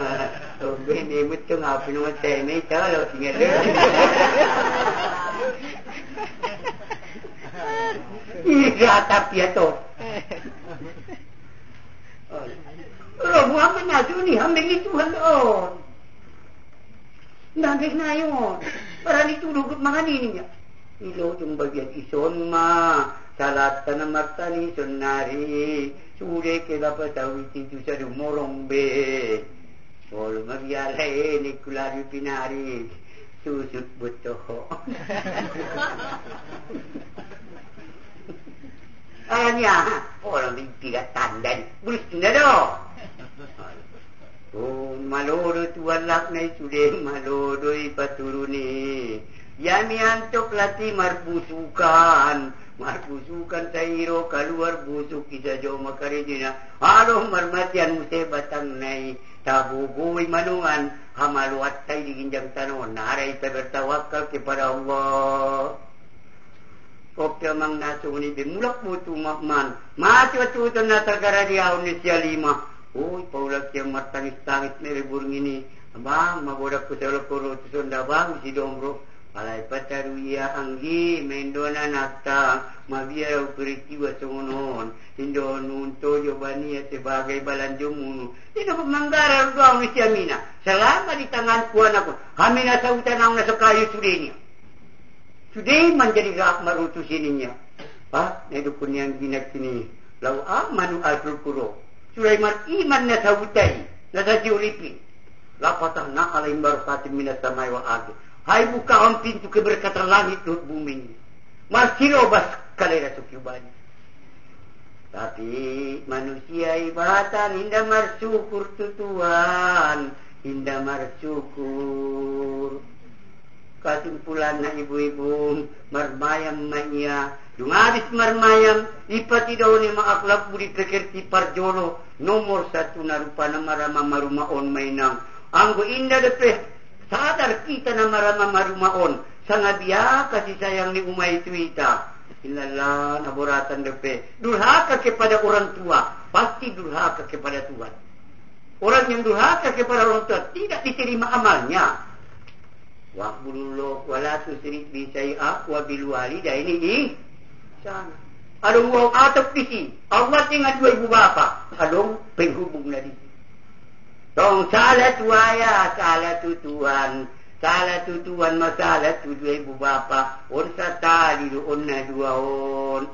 O bini Mutsi nga pinumat sa eming. Talo tinggal Igatap ya to. Muhammad nasuni hambing itu handon. Nandek na yun. Para nitulugot mga niya. Ilo yung bagian ison ma. Salat ka na martani sunari. Sure ke dapat tawit itu sa dumorong be. Ol magyalay ni kulari pinari. Susut butoh. Ayahnya orang tiga tandan bulis tunda do. Malodo tuan laknai sudah malodo ipaturuni. Yami antuk lati marbusukan sairo keluar busuk kita jauh makarijina. Aloh marmatian musai batang nai tabugui manungan hamaluat tay di ginjang tanon. Narai kita bertawakal kepada Allah. Kopya mang nasuni bimulak butu makman. Mati waktu itu natagara dia unis ya 5. Paulak yang matangis-tangis mere burung ini. Abang, magodak ko sa lakoro to sonda bang si dombro. Alai pataruya anggi mendona nakta mabiara peristiwa songonon indo nunto jobania sebagai balanjomu tidak menggara doang ni siamina selama di tangan kuan aku hamina sautan ang nasa kayu sudenya sudah menjadi rak marutu sininya nedukun yang ginak sini lau amanu alful kuro Sulaiman iman na sautai nasa jiulipi lapatah na alaim barakatin minas samai wa ardi. Hai buka ang pintu keberkatan langit dan bumi. Masirobas kalera sukyubani. Tapi manusia ibatan indah marsyukur tu Tuhan. Indah marsyukur. Kesimpulan na ibu-ibu marmayam maya. Dung habis marmayam ipati daw ni maaklap budi pekerti parjolo nomor 1 na rupa na marama marumaon mainang. Anggo indah depeh sadar kita na maramarumaon sangat dia kasih sayang ni umay tuita illallah naboratan depe durhaka kepada orang tua pasti durhaka kepada Tuhan. Orang yang durhaka kepada orang tua tidak diterima amalnya. Wa'budullah wa la tusyrik bi syai'a wa bil walidaini ihsana. Adong wong atap pisi Allah tinggal dua ibu bapa adong penghubung na di dong salah tuaya, salah tu Tuhan, masalah tu dua ibu bapa, on satali do on na dua on.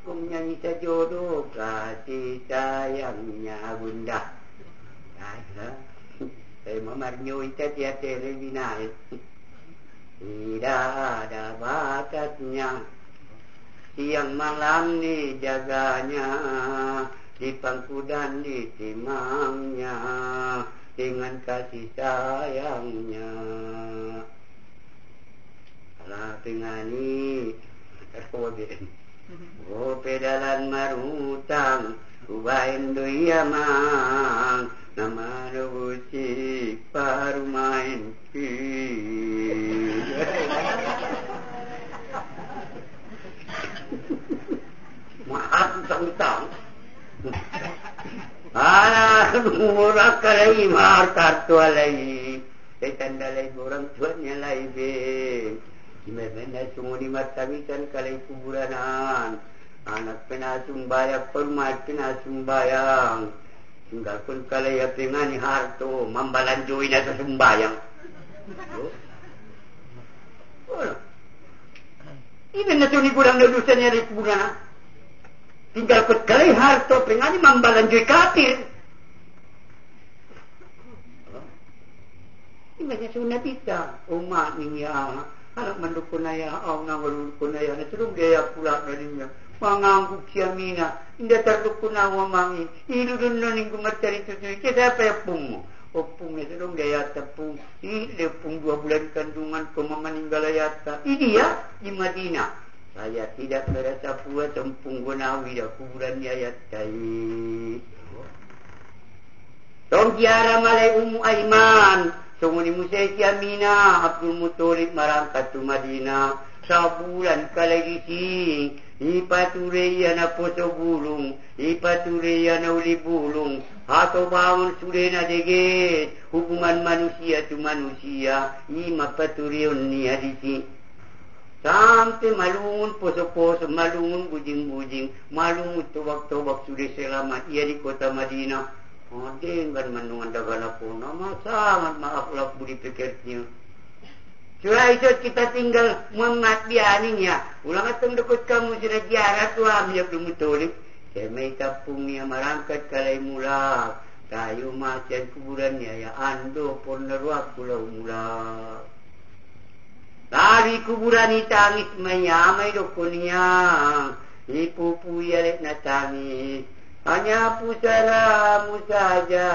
Kung nyanyi sa jodoh, kasih sayangnya bunda. Nah, saya mamarnyo ita tiya telebinay. Tidak ada batasnya, siang malam ni jaganya. Di pangku dan di timangnya dengan kasih sayangnya. Alah pengani terkoden. Oh pedalan marutang ubain doya mang nama nubusi paru main ki. Maaf tang-tang. Murah kalai mahar kartu alai tandalai orang tuanya lai be gimana semua di matawitan kalai kuburanan anak penasung bayang permai penasung bayang tinggal pun kalai apengani harto mambalanjoi nasa sumbayang ini nasa ni kurang dodusannya di kuburanan tinggal perkalai harto pengani mambalanjoi kafir. Ini banyak sunat kita. Umat ni ya. Anak mendukun ayah. Awang mendukun ayah. Terus gaya pula darinya. Mangangguk siamina. Indah terdukun awang mangi. Ilu dunan yang kumatari itu. Kita apa ya pung? Opung ni terus gaya tepung. Ini lepung 2 bulan kandungan. Koma meninggal ayata. Ini ya. Di Madinah. Saya tidak merasa puas sempung gunawi dah kuburan ni ayat kai. Tong kiara malai Aiman. Sungguh musai Amina Abdul Muttalib marangkat tu Madinah. Sabulan kalai gising. Ipatureya na poso bulung. Ipatureya na uli bulung. Atau bangun sudah na degit. Hubungan manusia tu manusia. Ima paturion ni hadisi. Sampai malungun poso-poso, malungun bujing-bujing, malungun tobak-tobak sudah selamat. Ia di kota Madinah. Dengan menungan dagan aku. Nama sangat maaflah budi pekertinya. Surah itu kita tinggal muamat bianinya. Ulang atang dekat kamu sudah jarak tu ambil Abdul Muttalib. Semai tapungnya marangkat kalai mula. Kayu macan kuburannya ya ando pun neruak pulau mula. Dari kuburan tangis mayamay dokunnya. Ipupu yalek na tangis. Hanya pusaramu saja.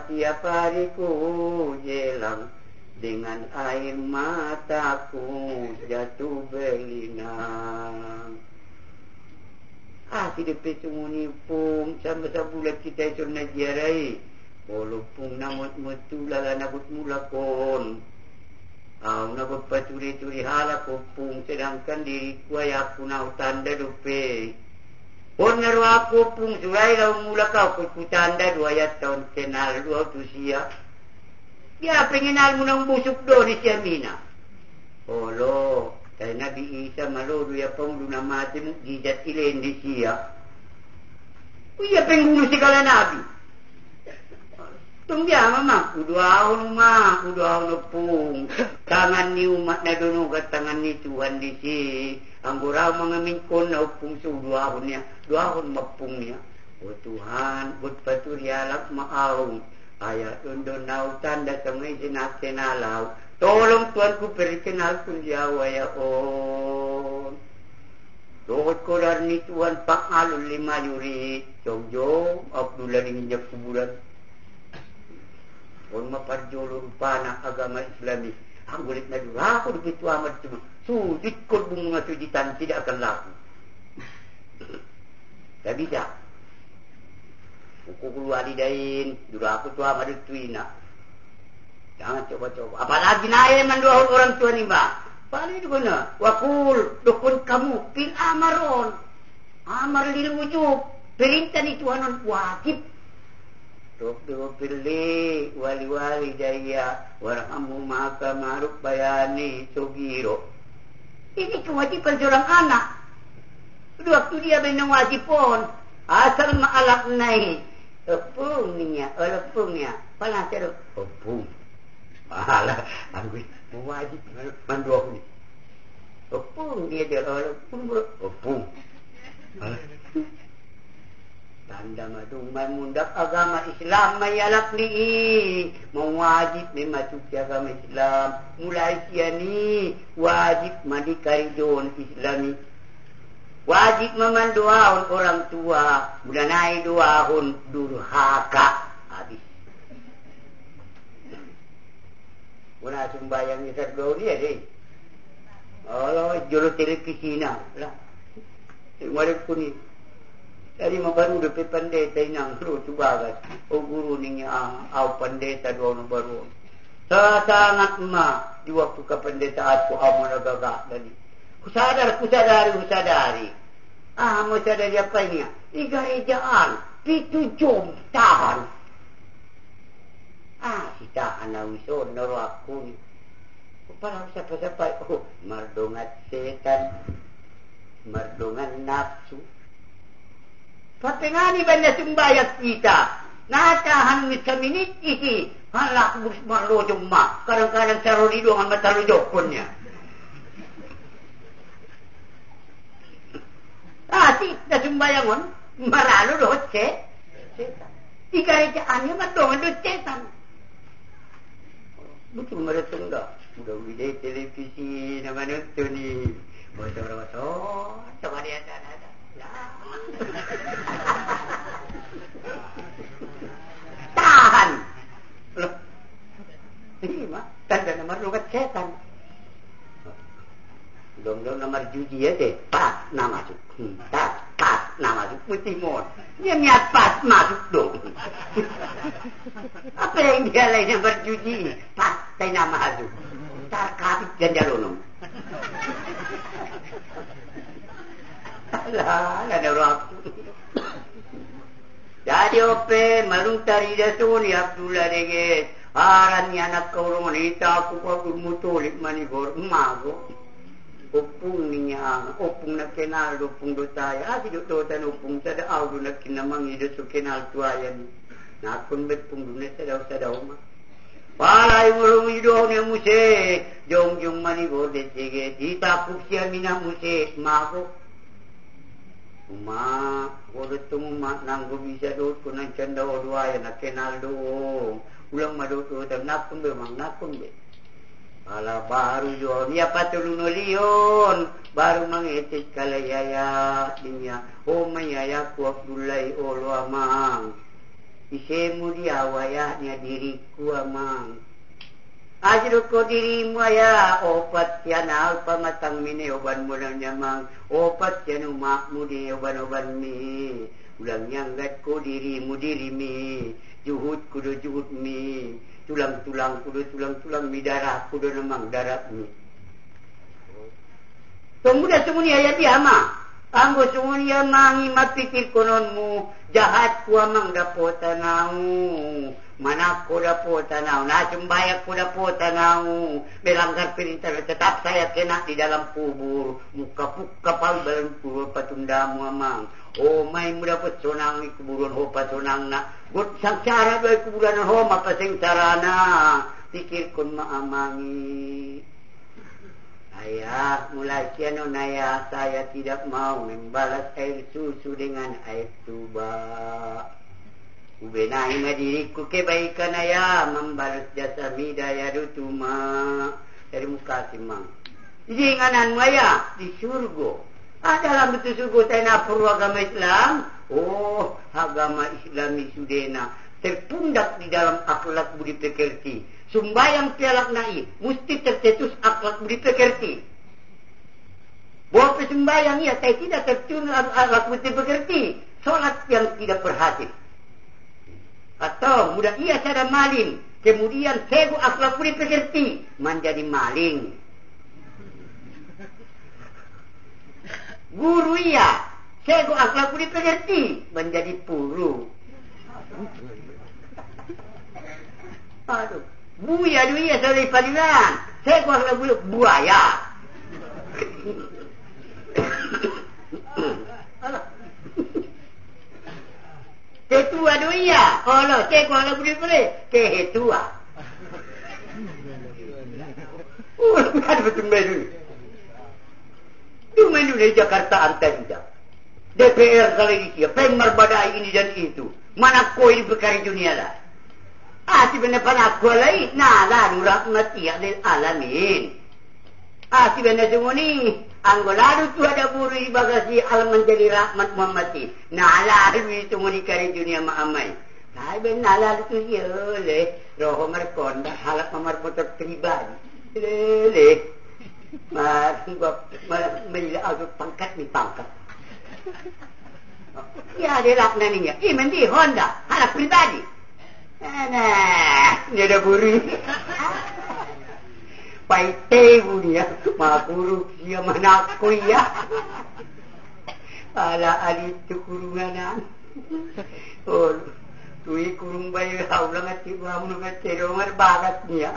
Tiap hari ku jelang. Dengan air mataku jatuh berlinang. Si depan semua ni pun. Sama-sama bulan kita itu najarai. Walaupun namut metulah nakut mula kon. Nagpaturi-turi halak kupung sedangkan diriku ay ako na utanda dupe. Kung naro ako pung suray daw mula ka kutanda 2 taon kenal 2 tu siya. Kaya pengenal mo ng busok doon ni siya Mina. Olo, kaya Nabi Isa maludo ya pang na mati mukjizat ilain di siya. Uya penggulu si kala Nabi. Tunggu mama, udah pung. Tangan ni umat na dono kat tangan ni Tuhan di si. Anggora mengamingkon na upung sa 2 ahon niya. 2 ahon mapung niya. O Tuhan, buat paturialak maaong. Ayat undon na tanda sa mga sinakenalaw. Tolong Tuhan ku perkenal kun Jawa ya on. Dohot ko ni Tuhan pangalul 5 yurit. Jom Abdullah ninginjak kuburan. On maparjolo rupana agama Islami. Ang gulit na dura ako begitu amat cuma. Sudit ko bunga suditan tidak akan laku. Tak bisa. Ukul walidain, dura aku tua amat tuina. Jangan coba-coba. Apalagi naik mandua orang tua ni mbak. Paling itu kena. Wakul dukun kamu pil amaron. Amar lil wujub. Perintah ni Tuhan wajib. Dok pilih wali-wali daya warhamu maka maruf bayani sugiro. Ini kewajiban seorang anak. Waktu dia benang wajib pun asal ma'alak naik lepungnya. Palang terus lepung. Alah, aku wajib manduak ni. Lepung dia lepung. Tanda madungan mundak agama Islam mayalak ni mewajib memasuki agama Islam. Mulai siani wajib mandi karidon Islami. Wajib memanduaun orang tua. Mula naik 2 tahun durhaka habis. Mula sembayang isar dia deh. Allah jolo televisi na lah. Warek kuning. Dari mabaru de pendeta inang lu tubagas. O guru niya au pendeta dono baru. Sangat ma di waktu ke pendeta aku au nagagak tadi. Kusadari. Mau sadari apa ini? Iga-ijaan pitu jom tahan. Si tahan na wison naro aku ni. Parang siapa-siapa. Mardongat setan. Mardongan nafsu. Patengani benda sembayat kita. Natahan misaminit isi. Halak busman lo jumma. Kadang-kadang sarori doang mata lo jokonnya. Si na sembayangon. Maralo doh setan. Ika-ikaannya madongan doh setan. Betul mereka enggak. Udah widai televisi nama nonton ni. Bosor-bosor. Sama dia ada. Tahan. Loh. Ini mah tanda nomor lukat setan. Dong nomor judi ya deh. Pas nama masuk. Pas nama masuk putih mon. Dia niat pas masuk dong. Apa yang dia lainnya berjudi? Pas nama masuk. Tar kapit ganjalonong. Lah, ada orang. Jadi ope malung tari dasuni Abdullah dege. Arannya anak kaurongan ita aku pagul mutulik manigor mago. Opung niya, opung na kenal opung do taya. Di do tan opung sada audo na kinamang ida so kenal tuaya ni. Nakon bet pung dunes sadaw ma. Palay mulung ido ni muse. Jong manigor de sige. Dita puksia mina muse mago. Waduh tu nanggu bisa dot ko nang canda odwaya na kenal do. Ulang madoto tam nakon be mang nakon be. Ala baru yo dia patuluno lion baru mangetik kalayaya dinya. O mayaya ku Abdullah olo amang. Isemu dia waya nya diriku amang. Ajro ko dirimu ya opat yan alpa matang mini oban mo lang nyamang opat yan umakmu di oban-oban mi ulang nyanggat ko dirimu dirimi juhud kudo juhud mi tulang-tulang kudo tulang-tulang mi darah kudo namang darah mi tungguda sumuni ayat ama anggo sumuni mangi mapikir kononmu jahat ku amang dapota nau Mana kuda po tanaw, nasumbayak kuda po tanaw, melanggar perintah, tetap saya kena di dalam kubur, muka-puka dalam kubur patundamu amang. Oh, may muda po sonang di kuburan ho pasonang na, gut sang cara doy kuburan ho mapasing sarana, pikir kun maamangi. Ayah, mulai kiano naya saya tidak mau membalas air susu dengan air tuba. Ubenahi diriku kebaikan ayah membalas jasa midaya dutuma. Dari muka simang. Jadi inganan ayah di surga. Dalam betul surga tanah puru agama Islam. Oh, agama Islami sudena terpundak di dalam akhlak budi pekerti. Sumbayang pialak nai mesti tercetus akhlak budi pekerti. Bahwa pesumbayang ia tidak tercun akhlak budi pekerti. Solat yang tidak berhasil. Atau mudah ia cara maling, kemudian sego akhlak budi pekerti menjadi maling. Guru ia sego akhlak budi pekerti menjadi puru. Aduh, buaya duia dari paliran, sego akhlak budi buaya. Ketua duia, kalau sego akhlak budi pekerti, ketua. Ada betul betul. Itu menu dari Jakarta Antarida. DPR kali ini dia, pengmar badai ini dan itu. Mana koi berkari dunia lah. Sebenarnya panakku lagi. Nah lah, rahmati alil alamin. Sebenarnya semua ni. Anggolalu tu ada buru di bagasi al menjadi rahmat Muhammadi. Nah lah, semua ni kari dunia ma'amai. Tapi nah tu dia le. Roho merkonda, halak mamarpotok pribadi. Le. Melihat aku pangkat ni pangkat. Ya dia lak naninya. Mandi Honda, anak pribadi. Nah, ni ada buri. Pai tebu dia, makuru dia manakui ya. Ala ali tu kurunganan. Oh, tui kurung bayi haulang at ibu mo ng terong bagat niya.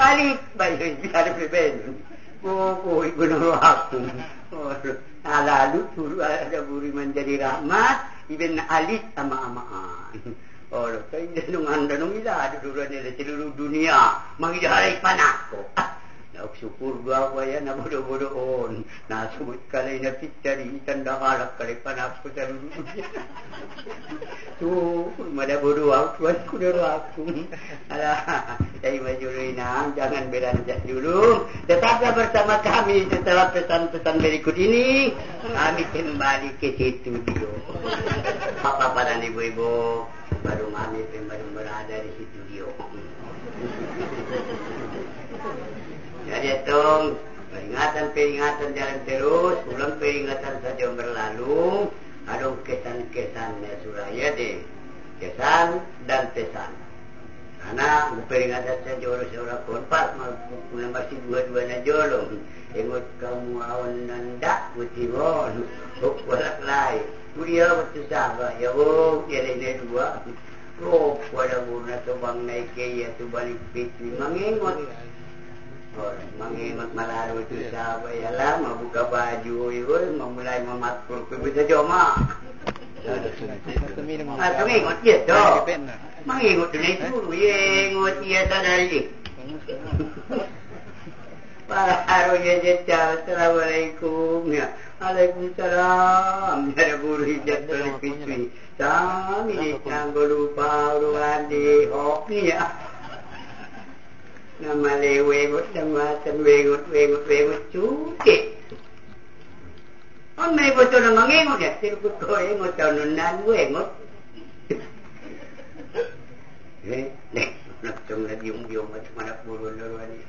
Alit bayi biar beben. Oh, gunung aku. Lalu turu ada buri menjadi rahmat, ibn alit sama amaan. Oh, kaya danung ila duduran nila seluruh dunia mangidahalay panako. Syukur gua ya na bodo-bodoon. Nasubot kalay na pitari tanda kalak kalay panako sa dunia. So, madabodo ako, tuan ko na ako. Alah, tayo majuloy na, jangan beranjak dulu. Tetaplah bersama kami setelah pesan-pesan berikut ini. Kami kembali ke studio. Papa dan ibu-ibu, baru kami baru berada di studio. Jadi tong peringatan jalan terus, ulang peringatan saja berlalu. Ada kesan-kesannya suraya deh, kesan dan pesan. Karena peringatan saja orang kompak, masih dua-duanya jolong. Ingat kamu awan nanda putihon, walak lain. Kuliah waktu sahabat, ya dia lainnya dua. Roh pada guna sobang naik ya tu balik pitri mengingat. Mengingat malaru itu sahabat ya lama buka baju memulai memakur ke bisa joma. Mengingat dia tu. Mengingat tu itu ingat dia sadari. Para harunya jejak. Assalamualaikum ya. Waalaikumsalam. Ada buru hijab balik pitri. Kami ni jangan lupa uruan di hoki ya. Nama lewengut nama wengut cuci. May betul nama ngengut ya. Sirkut ko engut tanunan wengut. Nak cuma dium macam mana buru laluan ni.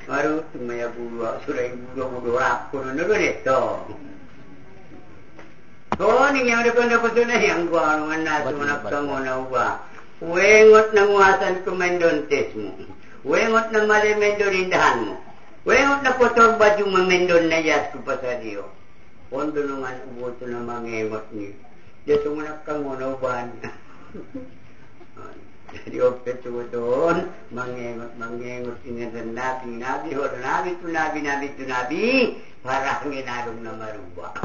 Baru cuma ya buru surai buru aku laluan itu. Oh, ni yang ada pada pasal yang gua mana cuma nak tangona gua. Wengot na nguasan ko mendon-tesmo. Wengot na mali mendon indahan mo. Wengot na potong baju memendon na yas ko pa sa Dio. Pondolongan ubo tu na mangengot ni. Dia sumunak kang monoban. Jadi opet tu doon mangengot ini dan nabi tu nabi parang ginarong na maruba.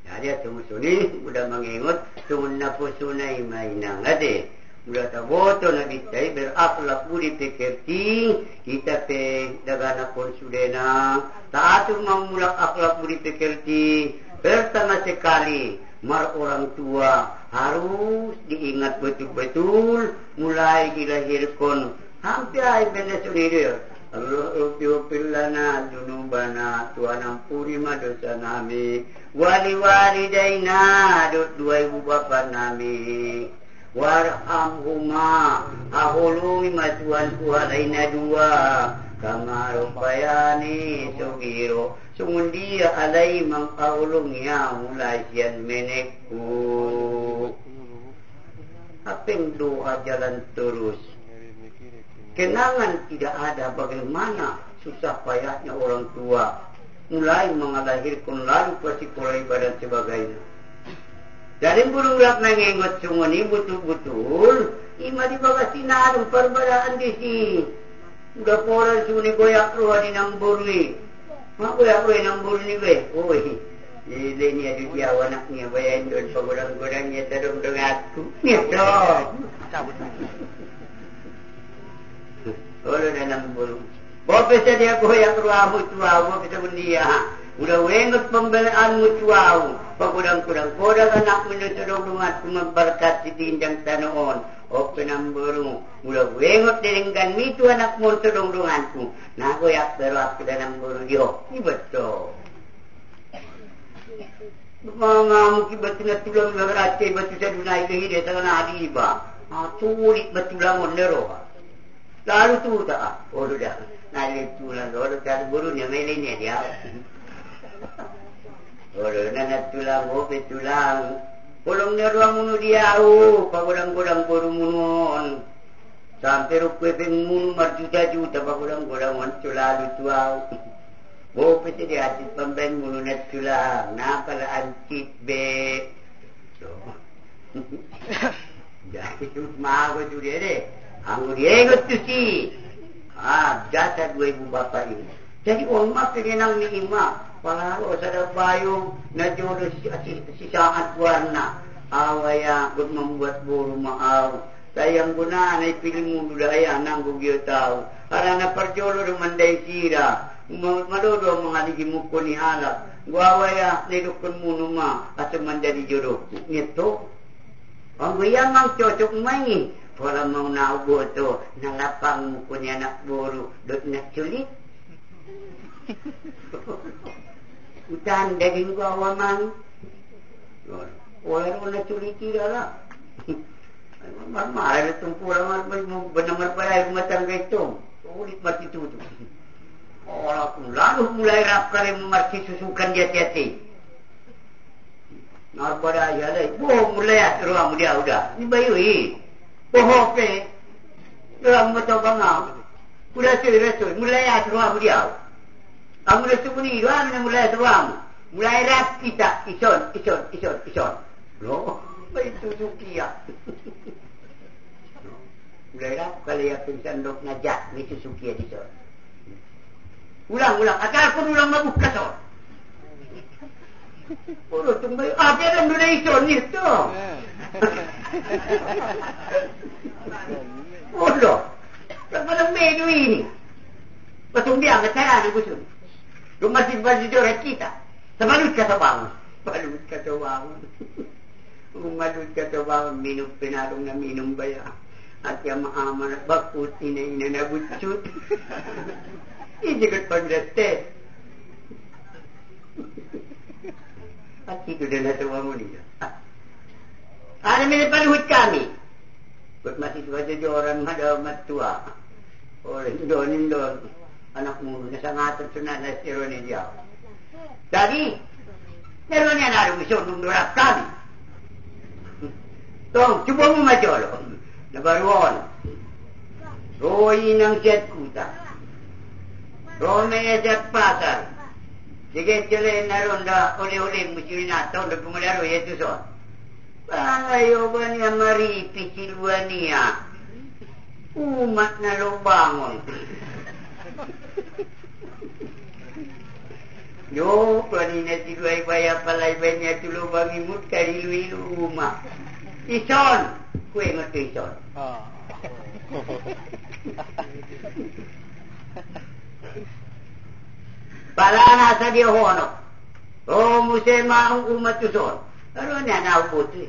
Jadi tumusuni udah mangengot tumun na po sunay mainang ade. Udah taboto na bitay berakhlak uri pekerti kita pe dagana pun sudena taatung mangulak akhlak uri pekerti pertama sekali mar orang tua harus diingat betul-betul mulai dilahirkan hampir ay benesulirir Allah upiupil lana junubana Tuhan ampuni dosa nami wali-walidayna dua ibu bapa nami warhamhuma ahulungi matuan kualaina dua kama rubayani sugiro sungundia alai mangkaulungnya mulai sian menekku apeng doa jalan terus kenangan tidak ada bagaimana susah payahnya orang tua mulai mengalahirkan lalu persikulai badan sebagainya. Dari burung lap mengengot sunguni betul-betul ima di bawah sinarung perbedaan di sini. Udah poran suni goyak ruah di namburi. Mak goyak ruah di namburi ni weh. Oi. Ini ni ada dia anaknya bayan don pagodang-godangnya terung dengan aku. Ni dong. Cabut. Kalau dah namburi. Bawa pesa dia goyak ruah mutua, bawa pesa bundia. Udah wengot pembelaan mutuau. Pagodang-godang kodang anak menutudong dungat kumagbarkat si tindang tanoon. O penamburu. Udah wengot dilinggan mitu anak menutudong dunganku. Nagoyak berat ke dalam buru yo. Ini betul. Mama mungkin betul na tulang nagarate betul sa dunay kahide sa kanadi iba. Tulit betul lang ondero. Lalu tu tak. Oh dah. Nalit tulang do da buru niya may linya dia. Orang nak tulang, opet tulang. Kolong ni ruang munu dia, pagodang-godang boru munuon. Sampai rukwe peng munu marjuta-juta pagodang-godang wan tulalu tuau. Opet dia asit pembeng munu nak tulang. Nakala ancit be. So. Jadi tu mago tu dia deh. Anggur dia ingat tu si. Jasa dua ibu bapa ini. Jadi orang mak pengenang ni imak. Palaro sada bayo na jodoh si saat warna awaya good membuat buru maaw sayang guna na pilih mundo daya nang gugyo tao karena perjolo mandai sira madodo mengaligi muko ni halak guawaya nedukun munuma atau menjadi jodoh nito ang guyamang cocok mangi para mau naubo to nalapang muko ni anak buru dot nak culit hutan daging gua awaman. Orang nak curi tidak lah. Mama ada tumpulan benar-benar pada macam itu. Ulit mati tu. Orang lalu mulai rapkali memarci susukan dia hati. Nak pada aja leh. Boh mulai ruang dia udah. Ni bayu i. Boh pe. Ruang macam bangau. Udah cuy mulai ruang dia. Kamu dah sembunyi doang nak mulai seruang. Mulai rap kita ison. Loh, itu Suzuki ya. Mulai rap kalau yang pingsan dok ngajak ni Suzuki ya ison. Ulang. Akal pun ulang mabuk kasor. Oh, tunggu. Dia dah mulai ison ni tu. Oh, loh. Kenapa menu ini? Betul dia angkat saya nak gusun. Masih orang kita. Semalut kata bangun. Malut kata bangun. Minum penarung na minum baya. At yang maaman at bakut ina na bucut. Ini kat pandate. At ito na natawa mo niya. Ano minapaluhut kami? Ba't masih saja orang ada matua. Orang doon. Anak mulu nasa ngaton sunat na siro ni dia. Jadi, meron niya narong iso nung nurap kami. Tong, cuba mo majolo. Nabaruon. Roy ng siyat kuta. Rome siyat pasar. Sige cele naron da oleh-oleh mesti natau da kumalaru ya tu so. Ayo bania mari piciluania. Umat na lo bangun. Yo pani na tiluai baya palai banya tu lo bangi mut kari lu umat. Ison, kue ngerti ison. Palana sa dia hono. Oh musema umat tu son. Aro na na uputi.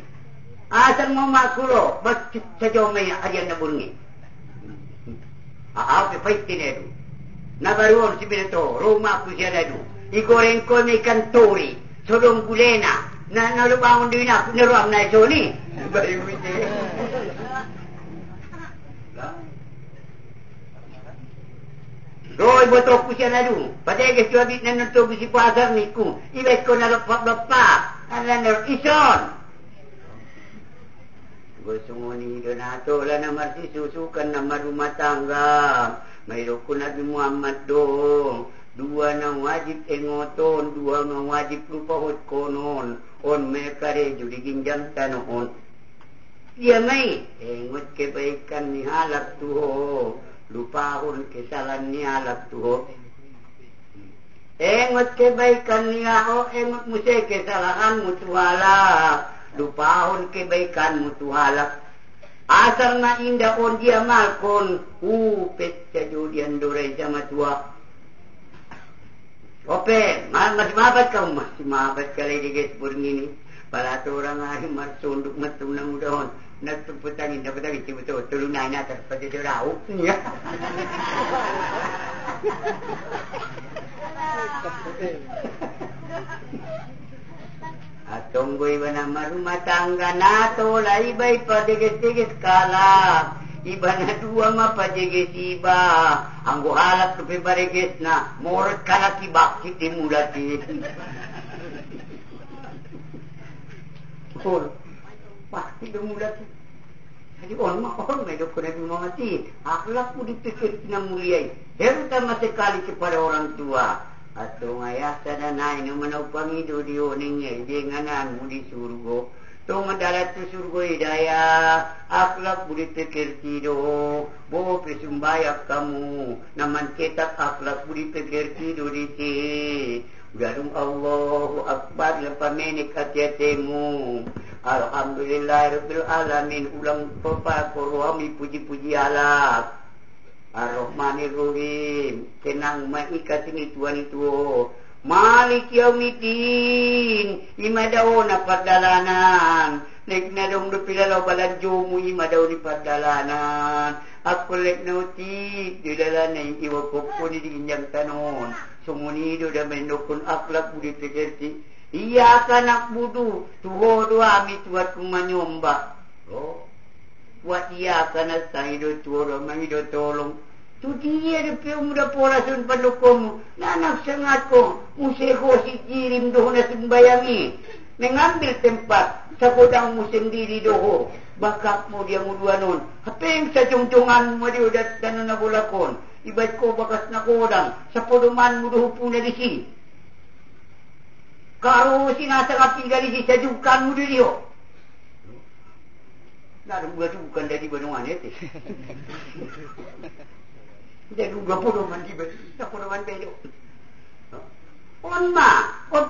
Asal mo makulo, bas sa jome ayan na bungi. Apa fight tinedu. Na baruon si binato, Roma ku siya nadu. Igoreng ko may kantori, sodong gulena. Na nalubangon din ako, naruam na iso ni. Bayu ite. Roy botok ku siya nadu. Pateges tu abit na nutog si pasar ni ku. Ibet ko na lopap-lopap. Alam na ison. Gusto mo ni Donato, wala naman si susukan na rumah tangga. Mayroon ko Nabi Muhammad do. Dua na wajib engoton, dua na wajib lupahot konon. On mereka judi ginjang tanoon. Iya may, engot kebaikan ni halak tuho. Lupahon kesalahan ni halak tuho. Engot kebaikan ni ho, engot musay kesalahan mutuhala. Lupahon kebaikanmu tuhalak. Asal na indah on dia malkon. Pet sajudian dorai sama tua. Ope, masih mabat kau masih mabat kali di guys burung Pala tu orang ahli marsunduk matum na mudahon. Nagtuputangin dapat lagi betul tulunay na pada dia raup niya. Tunggu iba na rumah tangga nato la iba ipadeges-deges kala. Iba na dua mapadeges iba. Anggo halap tu pebareges na morot kala kibaksit dimulati. Pol. Bakit dimulati. Jadi orang may dokon na dumamati. Akhlak mo dipikir na muliay. Terutama sekali kepada orang tua. Atau ngayah sadanay no manupang ido dioning jenganan mo di surgo. To madalat to surgo hidayah. Akhlak mo dipikir tido. Bo presumbayak kamu. Naman cetak akhlak mo dipikir tido di si. Garung Allahu Akbar lepamenik hati-hatimu. Alhamdulillahirabbil alamin. Ulang pepakuruami puji-puji Allah. Ar-Rahmanir-Rahim. Kenang maikat ini tuan itu. Malik Yaumiddin. Imadao na pagdalanan. Lek na dong dupilalaw baladyo mo imadaw ni pagdalanan. Ako lek na utik. Didalanay iwagkop ko ni diinyang tanon. Sumunido da mendokon akhlak budi pekerti. Iya kanak budu. Tuho doa amit buat kumanyomba. Oh. Buat iya kana sahido tuoro mangido tolong. Tu dia de pe muda porasun padukom. Nanak sangat ko museko si kirim doho na sembayangi. Mengambil tempat sa kodang mo sendiri doho. Bakap mo dia muduanon. Hapeng sa jungtungan mo dia udat tanan na bulakon. Ibat ko bakas na kodang sa poduman mo doho puna di si. Karo sinasakapin gali si sa jukan mo diyo. Naruga bukan dari Bandungan itu. Dari juga podoman di podoman bedo. On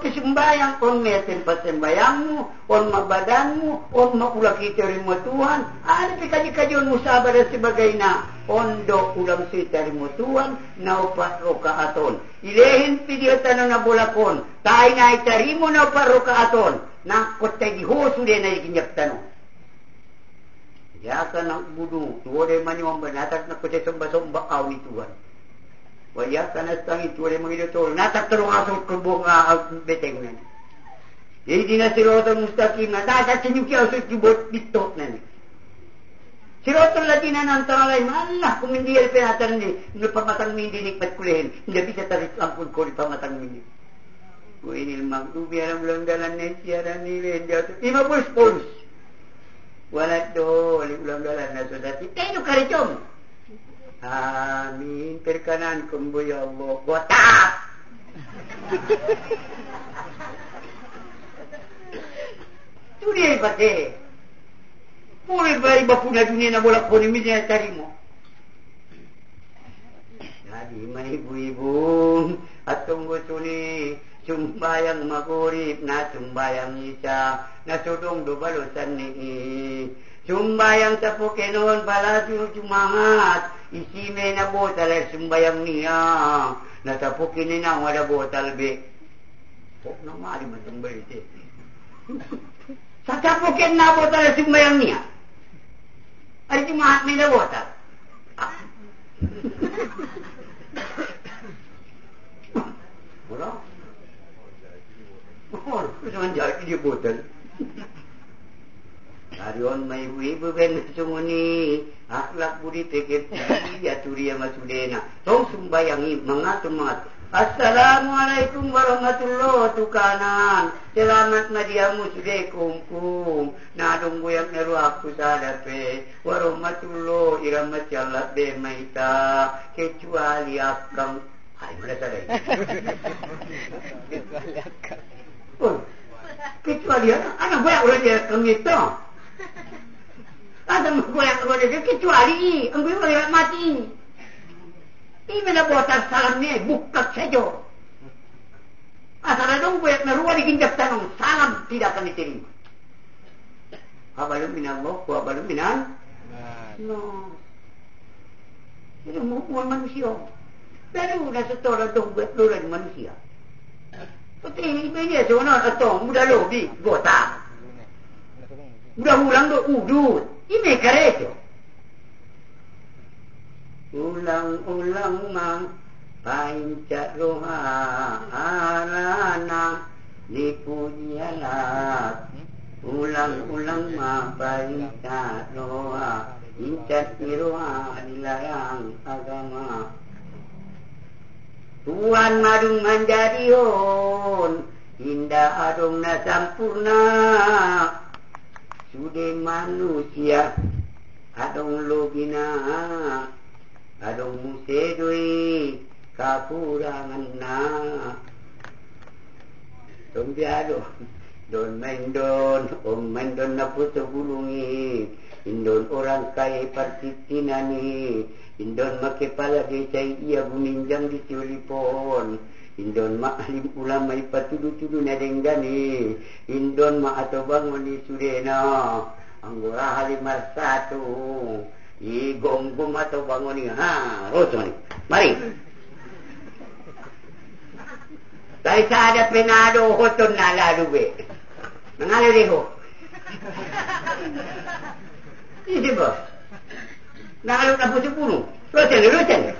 sembahyang, on tempat sembahyangmu, on badanmu, on ulah kita terima Tuhan. Ada kaji-kajian musabar dan sebagainya. Ondo ulang si terima Tuhan, naupat rokaaton. Ilehin video tanong na bulakon. Tayo na itarimo naupat rokaaton. Nakot tayo giho sudah na ikinyak tanong. Ya kan nak budu, tuwa de mani natak na kote somba-somba aw ni Tuhan. Wa ya kan astangi tuwa de mangido tol, natak terung asok kubong beteng na. Jadi dina sirotol mustaqim na, natak sinyuki asok kibot bitok na ni. Sirotol lagi na nantang alay, Allah kumindi al penatan ni, pamatang mindi nikpat kulihin, hindi bisa tarik ampun ko di pamatang mindi. Wa inil magdubi alam lang dalan na siyaran nila, 50 spons. Walat do, ulang dalan na sodati. Tayo karicom. Amin. Perkanan kumbo ya Allah. Botak. Tu dia pate. Boleh bari bapuna dunia na bolak poni minya cari mo. Jadi man ibu-ibu atong gusto ni sumbayang magurip na sumbayang isa na sudong dubalosan ni sumbayang sa Pokemon pala sumangat isime na botal sumbayang niya na sa Pokemon na wala botal be pok na mali man sumbay ite sa Pokemon na botal sumbayang niya ay sumangat may na botal wala Jangan jadi dia botol. Karyon may ibu ben sumuni akhlak budi tekir ya turiya masudena. Tong sumbayangi mangat. Assalamualaikum warahmatullahi tukanan. Selamat madiamu sude kumkum. Nadong buyak neru aku sadape. Warahmatullahi iramasyallah be maita kecuali akang. Hai mana sadai. Oh, kecuali anak goyak udah dia kemito. Ada goyak udah dia kecuali ambil goyak mati. Ini mana botak salamnya buka saja. Asal dong goyak naruah dikinjak tanong salam tidak akan diterima. Abalum minallah, abalum minan. No. Ini mau manusia. Baru dah setor dong buat luar manusia. Tapi ini seorang atong muda lobi gota. Muda ulang do udut. Ini kareto. Ulang-ulang mang panca roha arana dipujialah. Ulang-ulang mang panca roha incat roha dilarang agama. Tuhan madung manjadion indah adong na sampurna sude manusia adong logina adong musedoi kakurangan na dong diado don main don na puto bulungi indon orang kaya partitinani indon makepala desa ia buminjam di telepon indon alim ulama ipatudu-tudu na denggani indon atau bangun di sudena anggora halimar satu i gom-gom atau bangun ni roto ni mari dari sada penado hoton na lalu be nangalu deho ini bos nangalu na puso-puno roten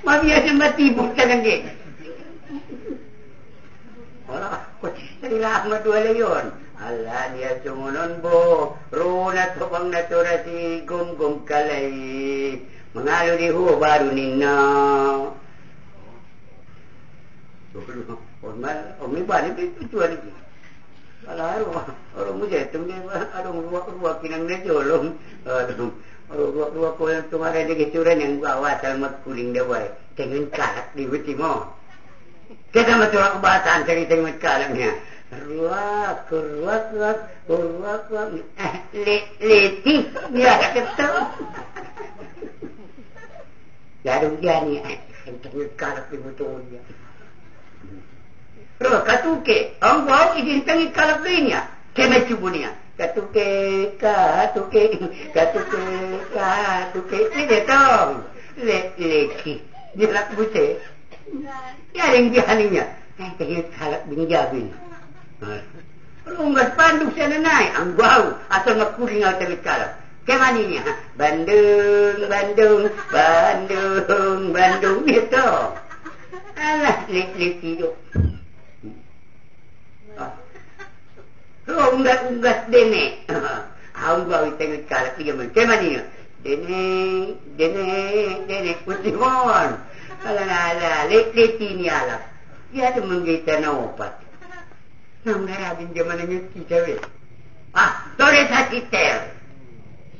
Mamiya matibok ka lang eh. Wala, sarila madwala yun. Ala niya sumunon bo. Runa to bang natura si gum-gum kalay. Mangalo di ho, baro nina. May bani, ituan lagi. Wala, orang mo jetong niya, arong ruwak kinang najolong. Dua ko yang tumara di kecuran yang bawa asal kuling dawai dengan kalak di buti mo. Kita maturang kebataan cerita dengan kalaknya. Ruak, leti, dia ada ketemu. Garung dia ni, dengan kalak di butunya. Ruak katuke, ang bawa izin tangi kalak dia, kena cubunya. Katuke, ini dong, leki, dia lak buse, ya yang bihannya, kayak kalak binjabin. Rumah panduk sana naik, ang bau, asal ngakuring atau telit kalak. Kemaninya, Bandung, itu. Alah, leki dong. Unggas dene. Ang bawi tengok kalak tiga men. Kemana ni? Dene putimon. Ala, leti ni alak. Dia tu menggita na opat. Nang narabin zaman niya kita we. Tore sa kitel.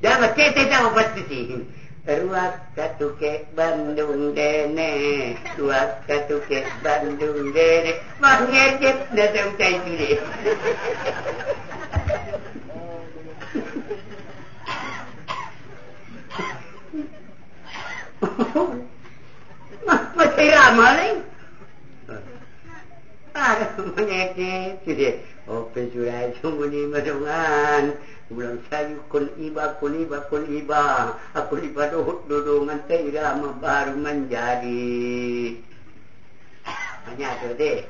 Dapat tete ta opat sisi. Ruas katuke Bandung dene, ruas katuke Bandung dene, mangejep datang cai sude. Macam ramah ni. Mangejep sude. Ope surai sembunyi madungan. Ulang sayu kun iba. Aku liba dudungan irama baru menjadi. Hanya tu deh.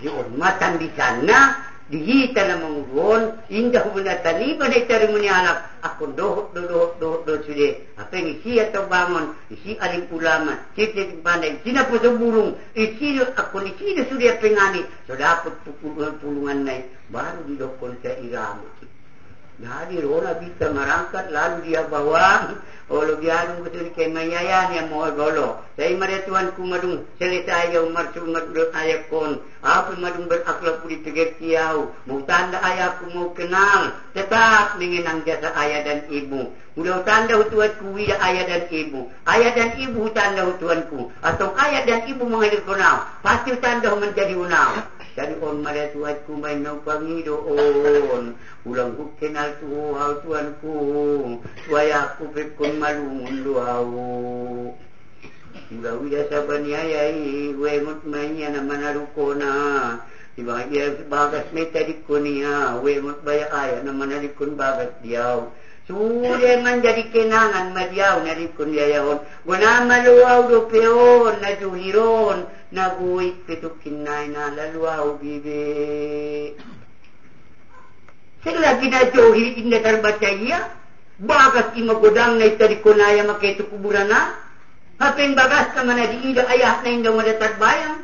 Diormatan di sana, dihita na mengurun, indah bunatan iba na itarimuni anak. Aku dohut sudah. Apa yang isi atau bangun, isi alim ulama, isi pandai, isi na puso burung, isi aku isi sudah pengani. So dapat pulungan naik, baru didokon sa irama. Jadi rola bisa merangkat lalu dia bawa olo biarun betul ke mayayan yang mau golo. Saya mari tuanku madung selesai ayau marsu madung ayakon. Apa madung berakhlak budi tegak tiau. Mau tanda ayahku mau kenal. Tetap mengenang jasa ayah dan ibu. Udah tanda tuanku wida ayah dan ibu. Ayah dan ibu tanda tuanku. Atau ayah dan ibu mengalir kenal. Pasti tanda menjadi unau. Jadi on mari tuanku main pangido on. Ulang ku kenal tuanku. Supaya aku pekon malu mundu au. Udah wida saban yayai. Wengut mainnya nama narukona. Dibahagia bagas meta di kunia. Wengut baya ayah nama narikun bagas diau. Sudah menjadi kenangan madiau narikun yayaon. Guna maluau do peon na juhiron. Naguit pitukin na laluau bibi. Selagi na johi inda terbaca iya. Bagas ima godang na itari kunaya makaitu kuburan na. Hapeng bagas ka mana di ida ayah na inda wala terbayang.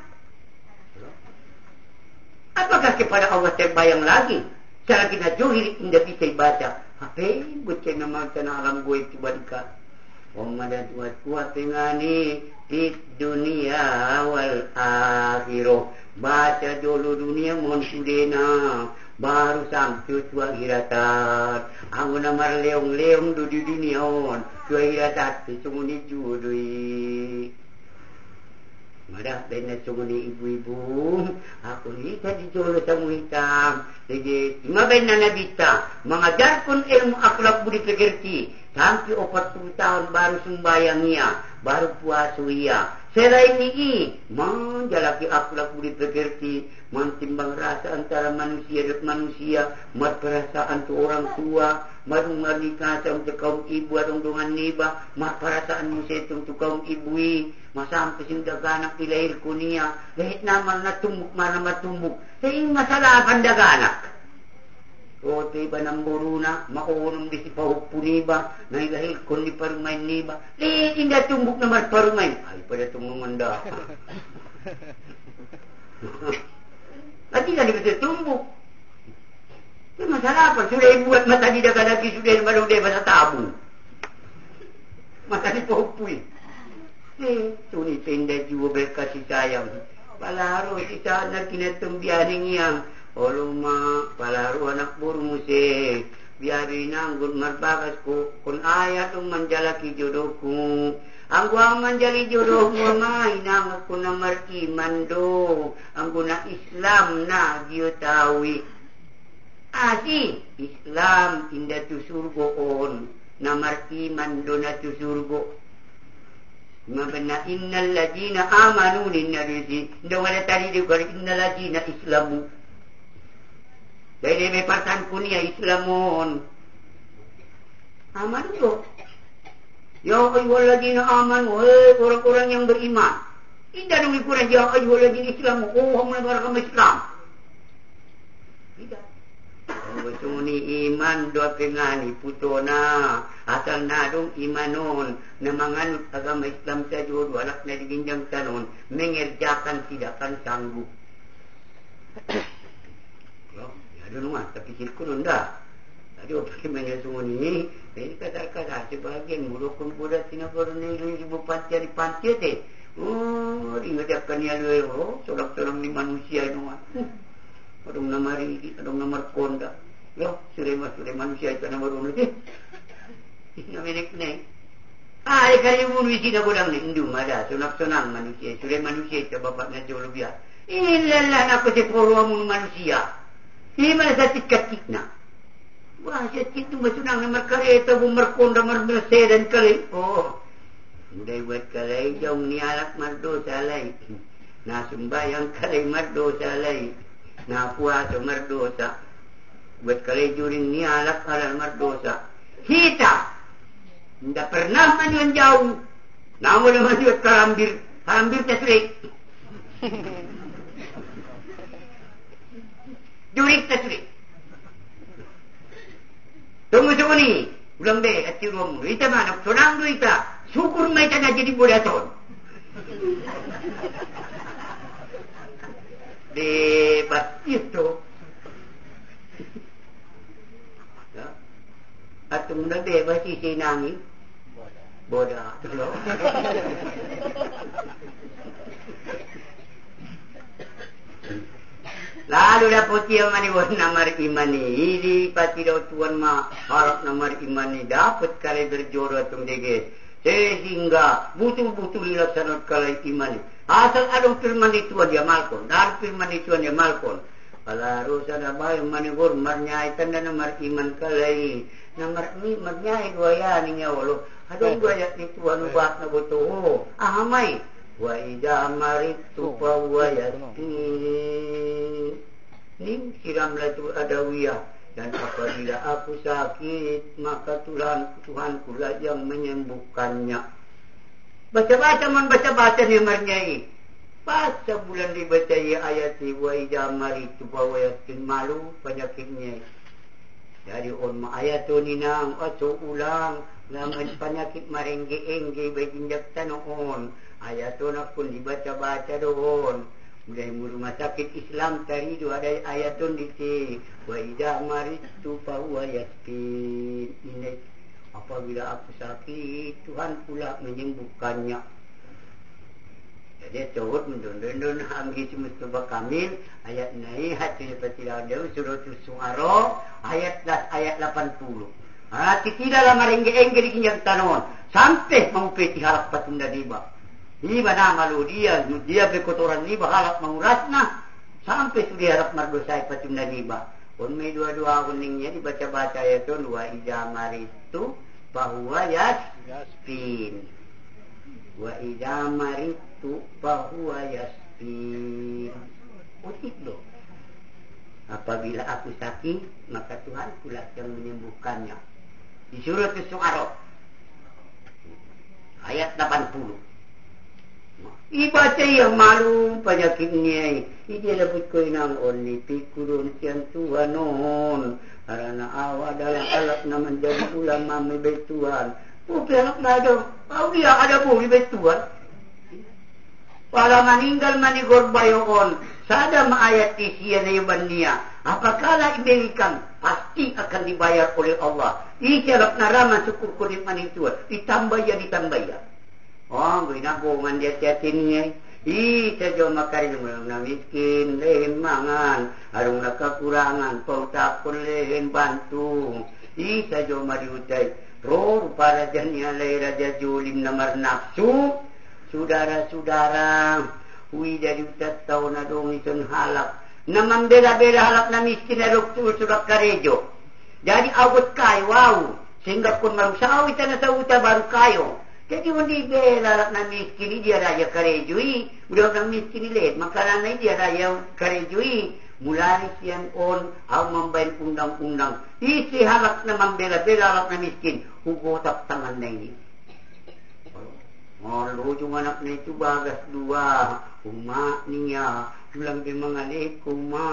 Apakah kepada Allah terbayang lagi? Selagi na johi inda bisa ibaca. Hapeng bocah nama tanah alam gue itu badika. Omada tuat kuat ngani di dunia wal akhirah. Baca dulu dunia mohon sudena. Baru sampai tua hiratan. Aku nama leong du di dunia on. Tua hiratan sungguh judui. Madah benar sungguh ibu-ibu. Aku ni tadi jolo samu hitam. Jadi lima benar nabita. Mengajarkan ilmu akhlak budi pekerti. Sampai 40 tahun baru sembayangnya. Baru puasa ia. Selain ini, menjalaki akhlak budi pekerti, mentimbang rasa antara manusia dan manusia, mat perasaan tu orang tua, madung nikah untuk kaum ibu adung dengan niba, mat perasaan musia untuk kaum ibui, masampai sinda ganak dilahir kunia, lahit naman na tumbuk mana matumbuk, sehingga masalah pandaganak. O tiba ng buruna, maunong di si pahupuni ba, nailahil kung di parumain ni ba, hindi tumbok na marparumain. Ay, pada tumumanda. At hindi ka di tumbok. Itu masalah apa? Sudah buat mata di daga lagi, sudah marunong di ba sa tabong. Mata di pahupuni. Sunit hindi jiwa berkasih sayang. Palaro, si sana kinatumbiyaning yang Oluma palaru anak burung musik biarin anggun marbagas ku kun ayat menjalaki jodohku anggu menjali jodohmu main aku namar iman do anggu na Islam na giutawi asi Islam indah tu surgo on namar iman do na tu surgo mabena innal ladina amanu linnarisi ndo wala tadi di kor innal ladina islamu. Dari partan kunia Islamon. Aman tu. Ya ayyuhalladzina amanu, orang-orang yang beriman. Tidak dong Quran ya ayyuhalladzina Islam. Oh, mereka Islam. Tidak. Suni iman doa pengani putona asal nadong imanon namanganut agama Islam saja dua anak na diginjang tanon mengerjakan tidak akan sanggup. Ada rumah, tapi sirku nunda. Tadi apa yang semua ni? Ini kata-kata sebahagian mulukun budak Singapura ni 2,000 pantai di pantai teh. Oh, ingatkan ya lu, sorang-sorang ni manusia itu mah. Adong nama ri, adong nama konda. Yo, sudah manusia itu nama baru ni. Ini menek ni. Kali bunuh isi na godang ni indum ada sunang-sunang manusia. Sudah manusia itu bapaknya jauh lebih. Inilah aku sepuluh amun manusia. Ini mana sakit katikna. Wah sakit tu masunang nomor kereta bumerkon nomor bersih dan kali. Oh, sudah buat kali jauh ni alak mardosa lagi. Nah sembahyang kali mardosa lagi. Nah puasa mardosa. Buat kali juring ni alak halal mardosa. Kita tidak pernah manuan jauh. Namun manuan kalambir. Kalambir tasrik. Jurik tasrik. Tunggu ni. Ulang be at sirumu. Ita manok. Sonang do ita. Syukur may ita na jadi bodaton. Bebas itu. Atau mula bebas isi nangis. Bodoh. Lalu dapat dia maniwan namar imani. Ini pasti daw tuan ma harap namar imani dapat kali berjodoh tung dege. Sehingga butuh-butuh dilaksanakan kali imani. Asal ada firman itu dia malkon. Dar firman itu dia malkon. Kalau rusak apa yang maniwur marnyai tanda namar iman kali. Namar ni marnyai goya ni ngawalo. Adong gaya ni tuan ubah na butuh. Ahamai. Wa idza maritu fa huwa yasfi. Ning siramlah tu adawiyah. Dan apabila aku sakit, maka Tuhanku lah yang menyembuhkannya. Baca-baca ni marnyai. Baca bulan dibaca ayat wa idza maritu fa huwa yasfi. Malu penyakitnya. Jadi on ayat tu ni nang aco ulang. Naman penyakit marengge-engge berjinjak tanoon. Ayat tu nak pun dibaca-baca doon. Mulai rumah sakit Islam tadi tu ada ayat tu di sini. Wa idza maritu fa huwa yasfi. Ini apabila aku sakit, Tuhan pula menyembuhkannya. Jadi coba mendon-don hamgi Mustafa Kamil ayat naik hati seperti daun surah Al-Su'ara ayat 80. Tidak lah merengge-engge di kinjang tanon sampai mengupeti halak patunda riba. Riba nama lu dia berkotoran riba halak mengurasna sampai sudah harap mardosai patunda riba. On me dua-dua kuningnya dibaca-baca ayat tu wa idza maritu bahwa yasfin. Wa idza maritu bahwa yasfin. Utik do. Apabila aku sakit, maka Tuhan pula yang menyembuhkannya. Di surah Al-Su'ara ayat 80. Ibaca yang malu penyakitnya. Ia dapat koinang oli pikurun siang Tuhanon. Karena awak dalam alat nama menjadi ulama mebet Tuhan. Bukan anak ada. Kau dia ada boleh bet Tuhan. Walau meninggal manigor bayon. Sada ayat isian ayubania. Apakala diberikan pasti akan dibayar oleh Allah. Ijarap naraman syukur kulit manituan. Ditambah ya. Oh, ginagongan dia tiatinnya. Saja makarin mo na miskin, lehen mangan. Arong nakakurangan, pautakon lehen bantung. Saja mariutay. Ror para dyan niya lay raja julim na marnapsu. Saudara-saudara, huwi dari utat taon na dong ison halak. Naman bela-bela halak na miskin na doktor surat karejo. Jadi awat kayo, wow. Sehingga kung marusaw ita na sa uta baru kayo. Jadi hindi bela halak na miskin dia raya karejo. Udah orang miskin ilit. Makalanay dia raya karejo. Mulai siyan on ang mambayin undang-undang. Isi halak na mambela-bela halak na miskin. Hugotak tangan na ini. Yung anak na ito bagas dua. Uma niya. Tulang di mga lekuma.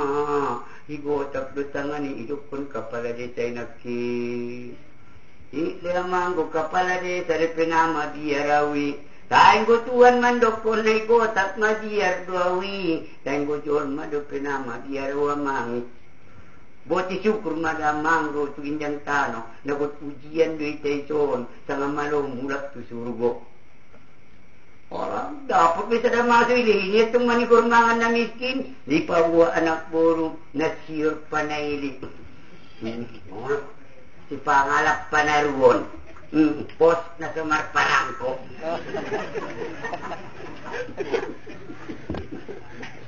Higotak do tangan ni idukon kapala de tay naki. Ilamang ko kapala de sa repinama diarawi. Taing ko tuan mandokon na higotak madiyar duawi. Taing ko tuan madopinama diarawa mangit. Boti syukur madamang ro tu injang tano. Nagot ujian do itay son. Sanga malong mulak tu surgo. Orang dapat bisa dah masuk ini. Ini tu manikurmangan na miskin. Di pawa anak burung nasir panaili. Si pangalap panaruon. Pos na sumar parangko.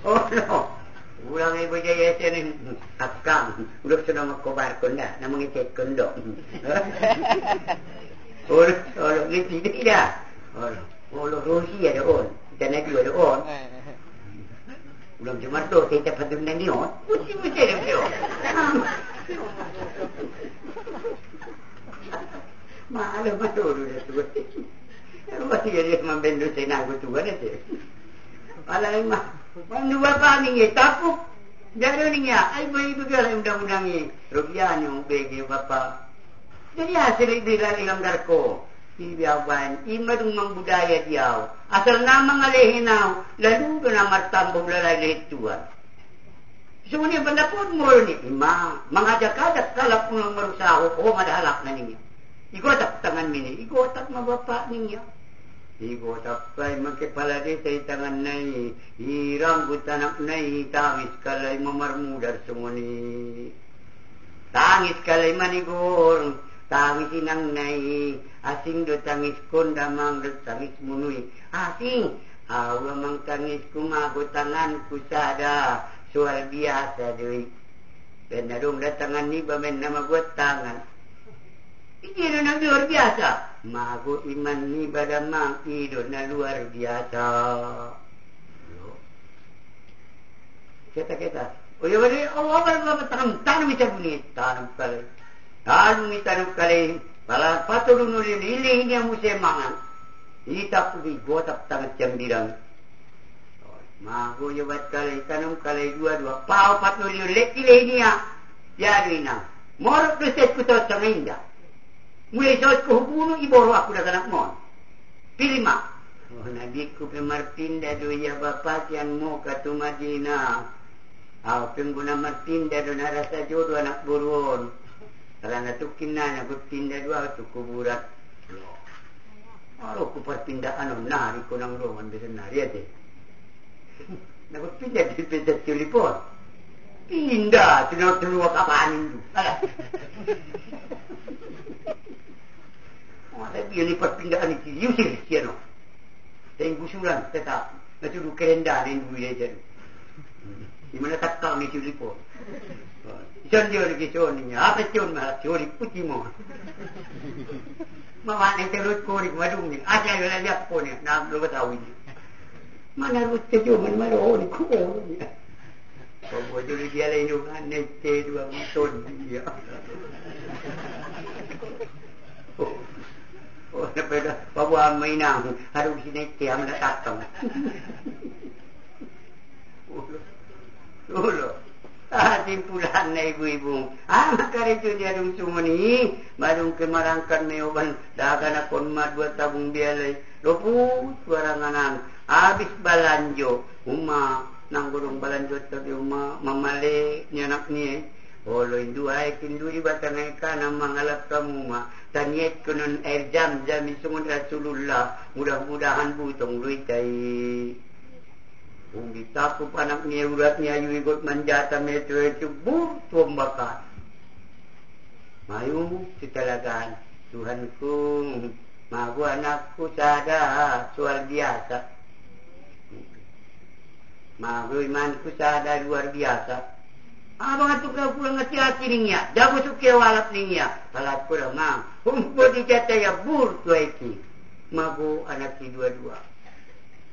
Oh no. Ulang ibu jaya sini akang. Udah sudah magkubar ko na mangicet kondo. Olo ngiti tidak. Olo Rusia doon. Kita na dua doon. Ulang cuma tu kita patut na niyo. Pusi na niyo. Malu udah tua. Masih jadi membendung senang tua aja. Alai mah, dua paning ya tapuk. Jadi ni ya, ibu kalau undang-undang ni, rupiah ni bagi bapa. Jadi hasil dilari langgar ko. Ibiawan, imadung budaya dia. Asal nama ngalehin now, lalu nama tambung lalai tuan. Semuanya pendapat mulu ni, mengajak-ajak kalap pulang merusahu, madahalak na niya. Igotak tangan mini, igotak mabapak niya. Igotak kay magkipala di sa tangan na hirang butanak na tangis kalay mamarmudar sumuni. Tangis kalay manigor, tangis inang na asing do tangis kondamang do tangis munui. Asing, awa mang tangis kumago tangan kusada, sual biasa doy. Benarong datangan ni bamen na magot tangan. Ini na luar biasa. Mago iman ni badamang idol na luar biasa. Kita. Oh ya beri Allah tanam macam ni tanam kali. Pala patulun ulin ilihnya musim mangan. Ita pudi botak tangan jambiran. Mago ya bat kali tanam kali dua. Pau patulun lek ilihnya. Jadi na. Morok doset kutot sanginda. Mulai saat kehubungan ibu aku dah kanak mon. Pilih mak. Oh nabi ku pemartinda do ya bapak yang mau ke tu Madinah. Pengguna martinda do narasa jodoh anak buruan. Kalau nak tu kinanya ku tinda dua tu kuburat. Kalau ku perpindahan nari ku nang roman bisa nari aja. Nak pindah di pindah telepon. Pindah tinu kapan itu. Tapi ini perpindahan itu diusir siano. Saya gusuran tetap. Nanti dulu kerenda dan dulu dia jadi. Di mana takal ni curipo. Ison dia lagi coninya. Apa con malah curi putih mo. Mawan yang terus korik madung ni. Aja yang lihat pun ni. Nak belum tahu ini. Mana rut kejuman malu ni kuo ni. Bawa dulu dia lain juga nete dua ton dia. Oh, napeda bawa mainang harus sini tiang nak datang. Ulo. Timpulan na ibu-ibu. Makari itu dia dong cuma ni. Madung kemarangkan meoban. Dagan akon madua tabung bialay. Lopu suaranganan. Habis balanjo. Nang gulong balanjo tabi mamali ni anak ni. Olo induay kinduri batangay ka na mangalap kamu tanyet kunon air jam-jam isungon Rasulullah mudah-mudahan butong luitay kung ditapo anak niya urat niya yuigot manjata metro itu butuang bakat mayu sitalagaan Tuhanku mago anakku sada soal biasa mago imanku sada luar biasa. Abang tu kau pulang hati-hati niya. Jago sukia walap niya. Palat ko lamang. Humpo di jata ya bur tua iki. Mago anak si dua-dua.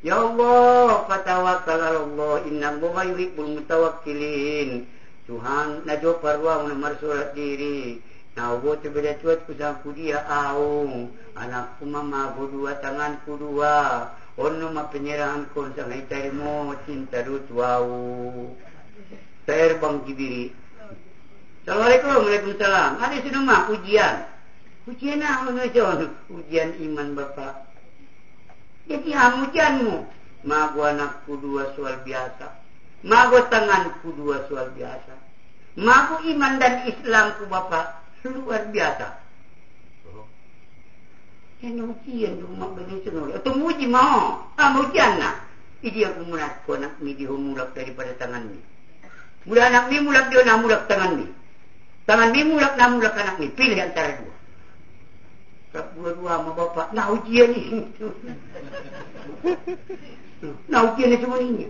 Ya Allah, fatawakal Allah. Innam buka yuhibbul mutawakkilin. Tuhan, najo parwa nomor surat diri. Nawo tu beda cuat kusangku dia aung. Anakku mamago dua, tanganku dua. Ono ma penyerahan kon sang itai mo cinta dutuau. Terbang kibiri. Assalamualaikum, waalaikumsalam. Ada sini mah ujian. Ujian apa macam? Ujian iman Bapak. Jadi ujianmu. Mago anakku dua soal biasa. Mago tanganku dua soal biasa. Mago iman dan Islamku Bapak luar biasa. Ini ujian rumah beli senol. Atau uji mau? Ujian nak. Ini aku mulak ko nak midi humulak daripada tangan ni. Mula anak ni mulak dia nak mulak tangan ni. Tangan ni mulak nak mulak anak ni. Pilih antara dua. Kat dua-dua sama bapak, nak ujian ni. Nak ujian ni semua ni.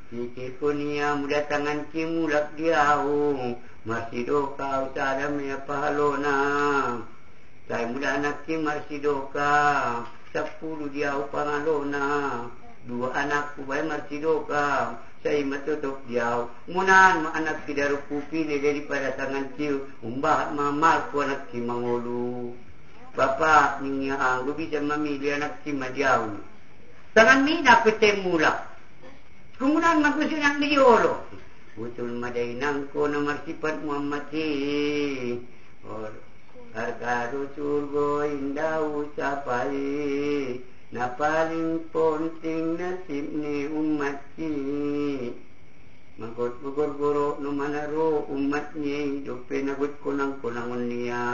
Kiki kunia muda tangan kimulak diau. Masih doka usada me pahalona. Saya muda anak kim masih doka. 10 diau pangalona. 2 anakku bay masih doka. Saya matutup diau. Munan ma anak kidaru kupili daripada tangan ciu. Umbahat mamal ku anak kim mangulu. Bapak niya anggo bisa memilih anak kim madiau. Tangan mina ketemula. Kemudian maksudnya yang diolo. Betul madainang ko na marsifat Muhammad or harga surga indah ucapai. Na paling penting nasib ni umat ni. Magod goro no manaro umat ni hidup penagut kunang-kunangon niya.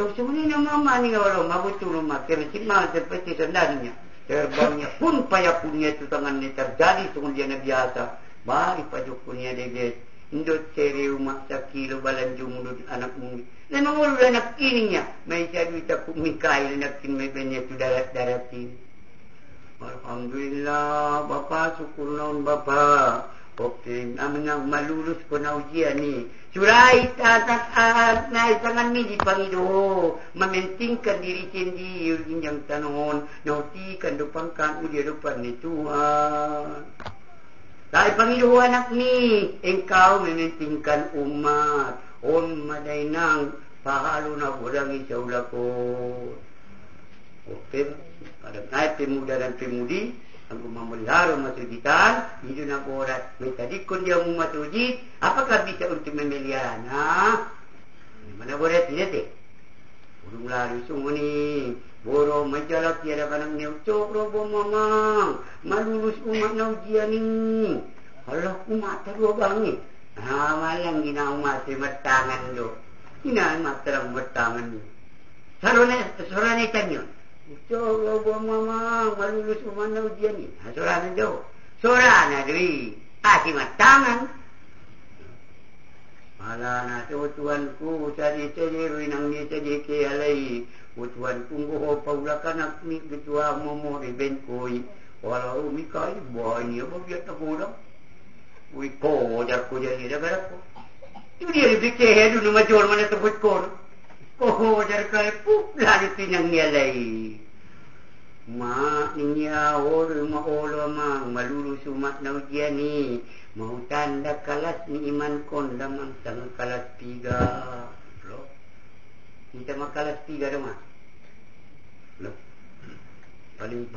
So sebenarnya mama ni orang mabutul umat kerja mal seperti sendalnya. Terbangnya pun payah punya itu tangan ni terjadi sungguh dia biasa. Bari pajukunya deges. Indot ceri umat sakilo balanju mulut anak mungkin. Memang ulu anak kininya. May sabi tak kumikail nak kinmebenya tu darat-daratin. Alhamdulillah Bapa syukur naun Bapa. Okey, namin ang malulus ko na ujian ni. Surai tatak na tangan mi di Pangido. Mementingkan diri sendiri yang tanon. Nautikan dupangkan udia depan ni Tuhan. Dahil Pangido anak ni, engkau mementingkan umat. On madainang pahalo na kurangi sa ulako. Okay, ada naik pemuda dan pemudi, aku memelihara masjidan, itu nak orat. Mereka dikun dia masjid, apakah bisa untuk memeliharanya? Mana boleh tidak? Urung lalu sungguh ni, boro majalah tiada kanang neucok robo mamang, malulus umat naujian ni. Allah umat terus bangi. Malang gina umat semertangan do. Gina umat terang bertangan do. Sorane tanyon. Ucok robo mamang, malulus umat naujian ni. Sorane do. Sorane dui. Semertangan. Malana tuanku cari-cari ruinang ni cari ke alai. Tuanku ngoho paulakan nak ni ketua momo di benkoi. Walau mikai banyak bagian tak kurang. Ui ko jakku jadi dah berapa. Tu dia lebih keh dulu major mana tebut kor. Ko jar kai pup lari pinang ni alai. Ma niya ma malulu sumat na ujian ni. Mau tanda kalas ni iman kon damang sang kalas 3. Loh. Kita mah kalas 3 dah mah. Loh. Paling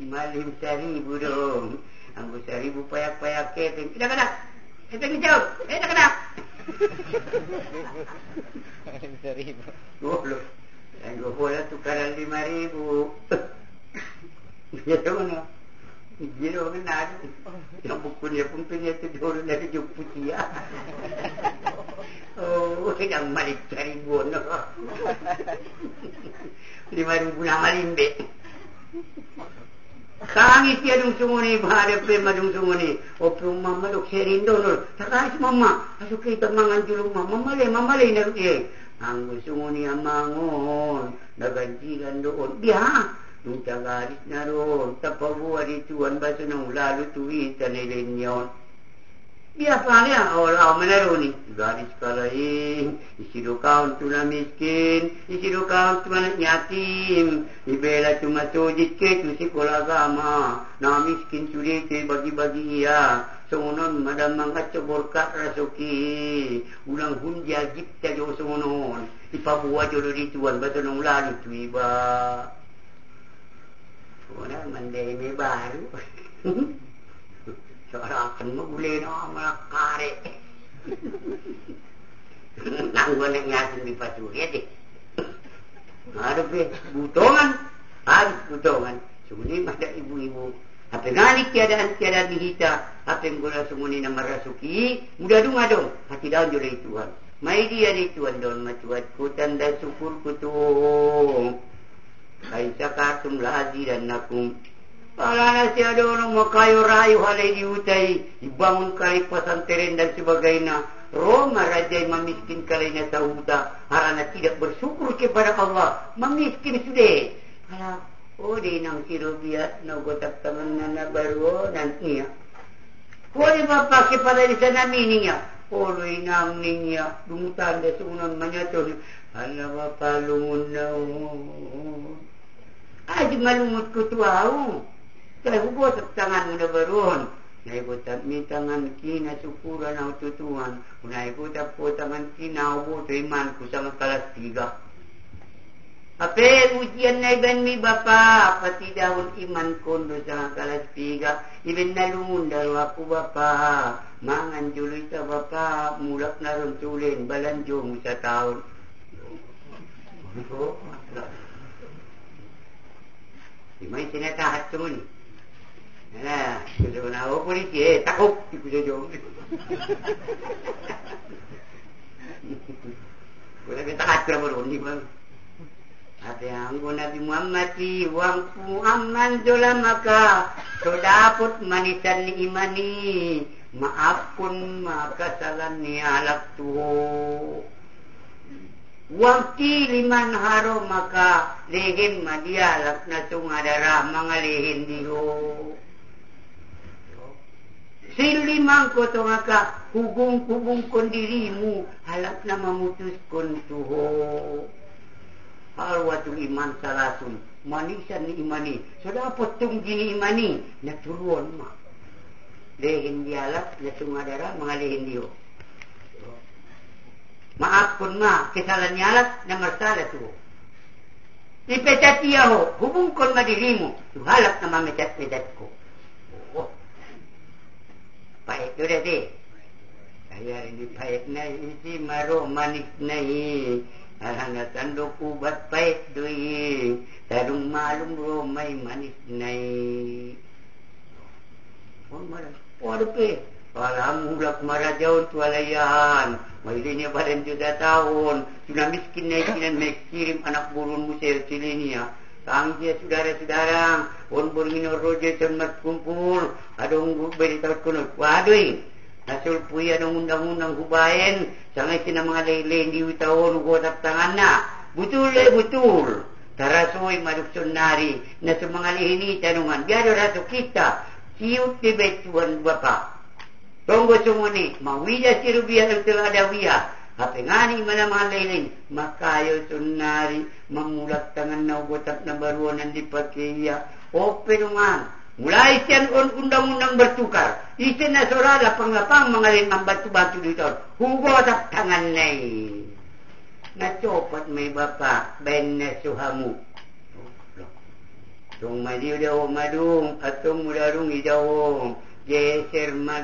malim 1000 dong. Anggo 1000 payak-payak keteng. Kita kena. Keteng jauh. Kita kena. Malim 1000. Oh, loh. Anggo bola tukaran 5000. Ya mana? Dia orang nak yang buku dia pun punya tu orang dari Jepun ya. Oh, yang malik cari bono. 5,000 nama limbe. Kami tiadung semua ni berhadap madung semua ni. Opi mama dok serindo nol. Takai mama, asuk kita mangan dulu mama le nak dia. Anggo semua ni amangon, naganjilan doon. Dia Nunca garis naroon, tapabuwa di tuan baso nang lalo tuwitan nilinyon. Biasanya orang menaruh ni garis kalaing, isidukaon tu na miskin, isidukaon tu na yatim, ibela cuma sujit ke tu sekolah agama, na miskin suri ke bagi-bagi ia, sungunon madamang at borkat rasuki, ulang hunja jipta jo sungunon, ipabuwa jo di tuan baso nang lalo tuwiba. Orang mandai me baru. Seorang akan boleh nak karek. Nanggo nak nyasin di pasuri deh. Ada be butongan, habis butongan. Suni ada ibu-ibu. Apa ngani keadaan dihita, apa gula sumuni na marasuki, mudah dong. Hati daun jolai Tuhan. Mai dia di Tuhan don macuat ku tanda syukur ku tu. Kaisa katum lazi dan nakum. Pala nasi ada orang makayu rayu halai diutai, dibangun kali pesantren dan sebagainya. Roma raja yang memiskin kalinya tahuta karena tidak bersyukur kepada Allah. Memiskin sudah. Kalau di nang sirubiat no gotak tangan nana baru nanti ya. Di bapak kepada di sana mininya. Di nang ninya dumutan de sunan manyaton. Allah bapak lungun naun. Aji malumut ko tuau. Kaya gotak tangan mo na baron. Naikutap mi tangan kina syukuran ang tutuan. Naikutap po tangan kina ubuto iman ko sa kelas 3. Ape ujian na iban mi bapa. Pati daun iman kondo sa kelas 3. Iban nalungun daro ako bapa. Mangan juloy sa bapa. Mulak na ron tulin. Balanjo mo sa taon. Di may sinatahat ko ni. Nah, sudah menawa polisi, takut ikut jom. Boleh kita kacau beroni bang. Ada yang Nabi Muhammad wang aman jola maka sodaput manisan ni imani maafun maka salan ni alak tuho. Wangti liman haro maka lehin madia alak na tungadara mangalihin diho. Silimang ko to nga ka, hugong-hugong kon dirimu, halap na mamutus kon tuho. Halwatul iman salasun, manisan ni imani. So dapat tong gini imani, natuluan ma. Lehin di halap, natungadara, mga lehin diyo. Maaf kon ma, kesalahan ni halap, na marsala tuho. Ipetat iya ho, hubung kon madirimu, halap na mametat-metat ko. Pahit tu dah si. Saya ini pahit na isi maro manis na Alhanga tanduk ubat pahit tu Tarung malum romay manis na Waduh pe. Alam mulak marajaun tualayan. Mahilinya badan juga tahun. Sudah miskin na ikinan may kirim anak burun musel silinya. Tanggia saudara-saudara, on minor roje cermat kumpul, adong berita kunut. Waduh, nasul puya adong undang-undang hubayan, sangai sina mga lele di utawon ugotak tanganna. Betul. Tarasoy madukson nari, na sa mga lihini tanungan. Biado raso kita, siyut tibet tuan bapa. Tunggu sumuni, mawija sirubiya ng tiladawiya. Hape ngani mana mga leleng, makayo sunari, mamulak tangan na ugotak na baruanan di pakiya. O penungan, mulai siyan undang-undang bertukar. Isin na sorada pangapang mga limang batu-batu dito. Hugotak tangan na Nacopat may bapa, ben na suhamu. Tung madiw daw madung, atong mularong idawong. Geser ma.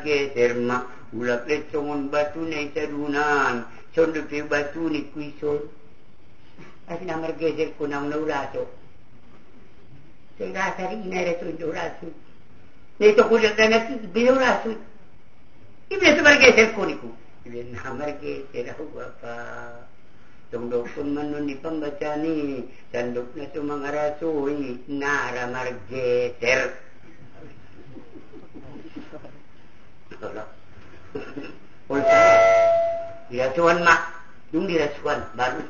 Ulak lecongon batu na isadunan. Sondo pe batu ni kuison. As namar geser ko nang nauraso. Saya rasa rin na reto nauraso. Nito ko lang na binauraso. Ibig namar geser ko ni ko. Ibig namar geser ako bapa. Tungdok pun manun di pembaca ni. Tandok na sumang arasoi. Naramar geser. Dirasuan mak, yung dirasuan baru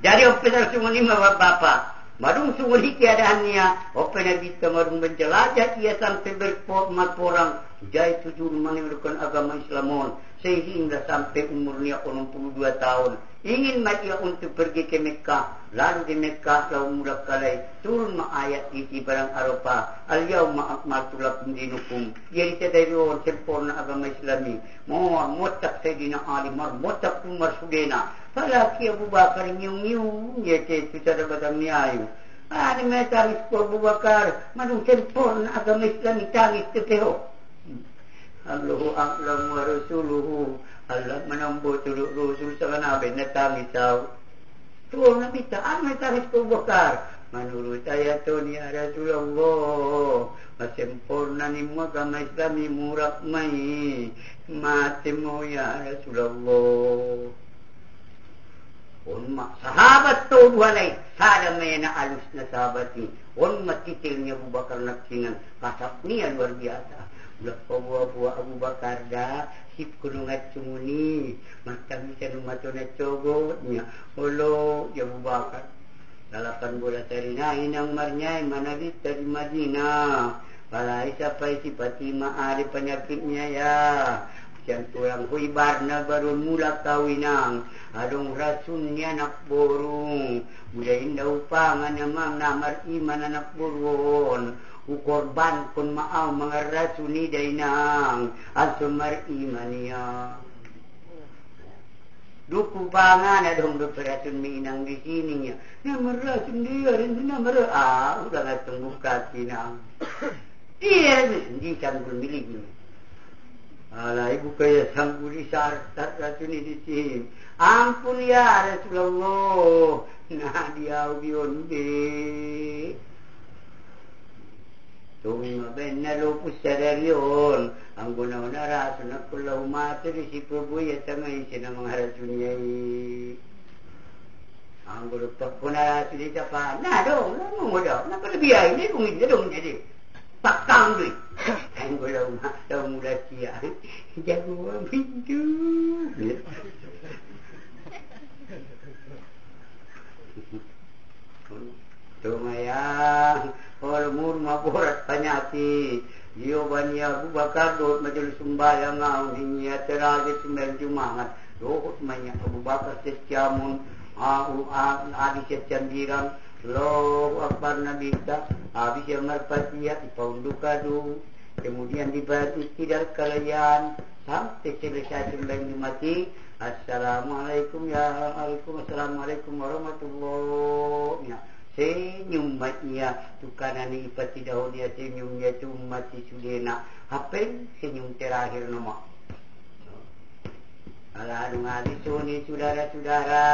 Jadi openar semua ni bapa, marung semua ni keadaannya, openar kita marung menjelajah ia sampai berformat orang, jai 7 menurutkan agama Islamon, sehingga sampai umurnya 62 tahun. Ingin dia untuk pergi ke Mekah. Lalu di Mekah lalu mula kalai turun ayat isi barang Arafah. Al-yawma akmaltu lakum dinukum. Jadi dari orang sempurna agama Islami. Mohon motak Sayyidina Ali, motak Umar Sudena. Falaki Abu Bakar nyung-nyung. Ya itu sada batang niayu. Ada metangis Abu Bakar. Manung sempurna agama Islami tangis tepeho. Allahu a'lam wa rasuluhu. Allah menambut turut Rasul sa Nabi na tangis tau. Tuwa na bita, may tangis ko bakar. Menurut ayat ni ya Rasulullah, masempurna ni mo agama Islami murak mai. Mati mo ya Rasulullah. Unma sahabat to walay sada may na alus na sahabat ni. Unma titil niya Abu Bakar nagsingan. Kasap niya luar biasa. Ulah buah Abu Bakar dah hip kuno ngacunguni macam bisa numato na cogotnya olo ya Abu Bakar dalapan bola tarina inang marnyai manabit dari Madinah palai sampai si Fatimah ada penyakitnya ya yang kurang huibar na baru mula kawinang adong rasunnya anak borong budayin daw upangan namang namar iman anak boron ukorban kun maaw mga rasuni dainang asumar iman niya duku pangan adong doperasun minang di sini niya namar rasun dia rin namar udah ngatong buka sinang dia hindi sanggul milig niya ala ibu kaya sanggul isartat rasuni di sini ampun ya Rasulullah nah diaw biyon di Tumma benna lupus sadaryon ang gunaw na raso na kula umatiri si Puboy at tamay siya ng mga raso niya ang gulupag ko na raso dito pa na daw, naman mo daw napalabiyay, hindi kong hindi daw niya pakang doy ang gulaw daw mula siya jago ang pinto tumayang Ormur maburat penyakit Diyoban ya Abu Bakar doot majelis sembahyang ang niya teragi semel jumangat doot manya Abu Bakar sesyamun adi sesyandirang Allahu Akbar nabita habis yang marpatiyat ipaunduka do kemudian dibagi tidak kalayan sampai selesai sembahyang mati Assalamualaikum ya Assalamualaikum warahmatullahi senyum matnya tukanan ipati dahulu dia senyumnya tu mati sudena apa senyum terakhir nama ala ngali suni saudara-saudara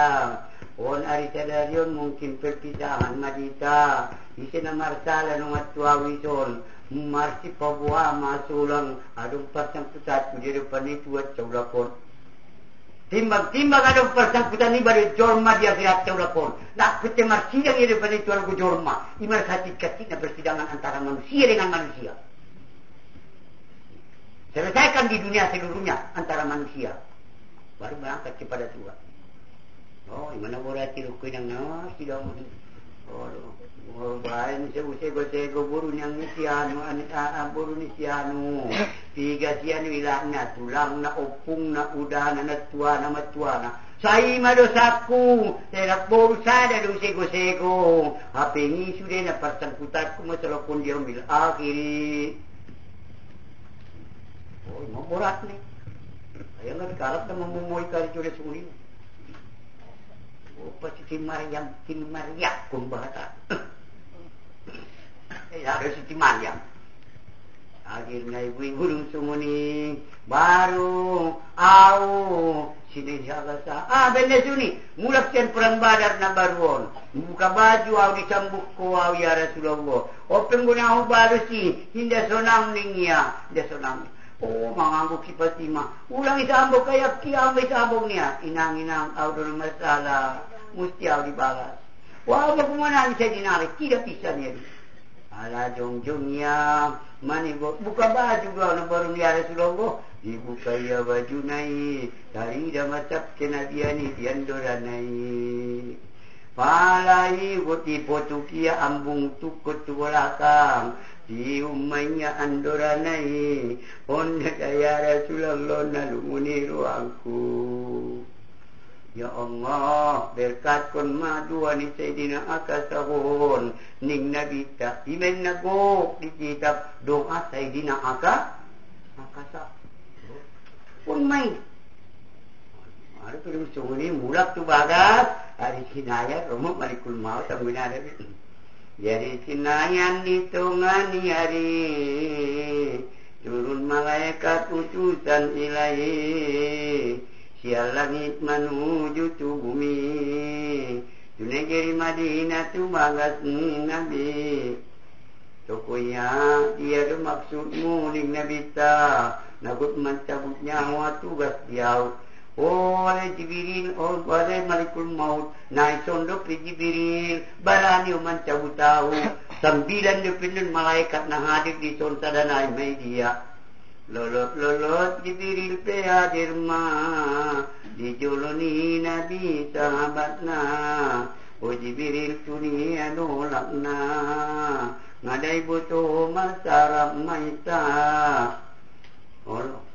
on ari sadarion mungkin perpisahan madita isi namar sala no matua wison marsi pabua masulang adung pasang putat kujere pani tuat caulapon timbang-timbang ada persangkutan ni bari jorma dia akhirat caulapon nak petemar sidang ia daripada itu aku jorma imar hati-hati persidangan antara manusia dengan manusia selesaikan di dunia seluruhnya antara manusia baru berangkat kepada Tuhan oh imana borati rukun yang sidang oh baik sego buru yang nisianu buru nisianu tiga sianu ilahna tulang na opung na udana na tuana matuana sai madosaku terak boru sada do sego hapengi sudah na persangkutanku masalahpun dia ambil akhiri oh mau borat nih ayang nggak dikarap na memoy kali sudah suri oh pasti Maryam kung bahasa harus si Maryam akhirnya ibu-ibu dong sumuni baru sini siapa benda suni mulak sian perang Badar na baruon buka baju dicambuk ko ya Rasulullah pengguna baru si hinda sonam ningya hinda sonam oh mangangguk si Fatimah ulang isambok kayak kiam isambok niya inang doon masalah mesti dibalas wah bagaimana bisa dinarik tidak bisa niya ala jongjongnya mani buka baju doang baru ya Rasulullah dibuka ya baju naik dari dah macam kenabian diandoranai palai guti potukia ambung tukut tuolakang di umanya andoranai onne ya Rasulullah nalumuni ruangku ya Allah berkat kon madua ni Sayyidina Akasahun ning nabita imen nago di kitab doa Sayyidina Akasa pun main ada tu sunguni mulak tu bagas hari sinaya rumah malikul maut samuna ada jadi sinayan ditungani hari turun malaikat utusan ilahi sial langit menuju tu bumi tu negeri Madinah tu bagas Nabi tokonya dia ada maksudmu ning Nabi ta nakut mencabut nyawa tugas dia oleh Jibril oleh Malikul Maut naik sondok ke Jibril barani mencabut tahu 9 dependen malaikat na hadir di sonsa dan naik media Lolot Jibril pe hadir ma dijoloni Nabi sahabatna. O Jibril dunia nolakna ngadai butuh masyarakat maita.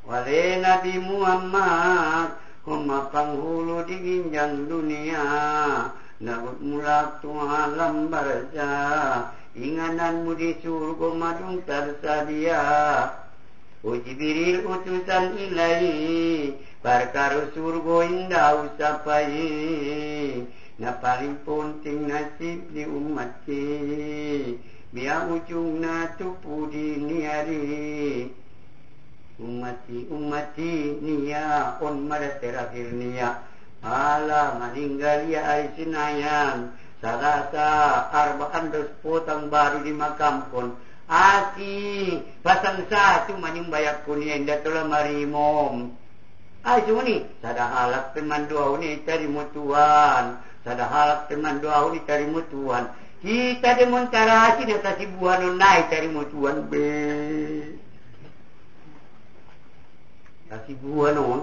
Wale Nabi Muhammad Kuma penghulu di ginjang dunia. Nabut mulak tualam barja. Ingananmu di surga madung tersedia. O Jibril utusan ilahi. Perkara surga indah usapai. Na paling penting nasib di umatki. Biar ujungna tupu di niari. Umati niya on mada terakhir niya. Ala meninggal ya aisinayang. Salasa arba'an dos potang baru di makam pun. Asi pasang satu manimbayak kunia indah tola marimom. Ayo ni sada halak teman doa ni cari mutuan. Sada halak teman doa ni cari mutuan. Kita demonstrasi na kasibuhan naik cari mutuan be. Kasibuhan on.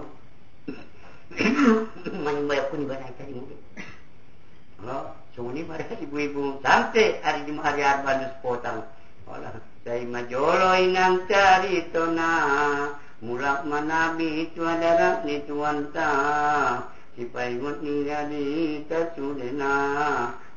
Manimbayak kunia naik cari mutuan. So ni mereka ibu-ibu sampai hari arba'an dos potang. Saya majolo inang cari tona. Mulak manabi itu adalah ni tuan ta. Si paingut ni jadi tersudena.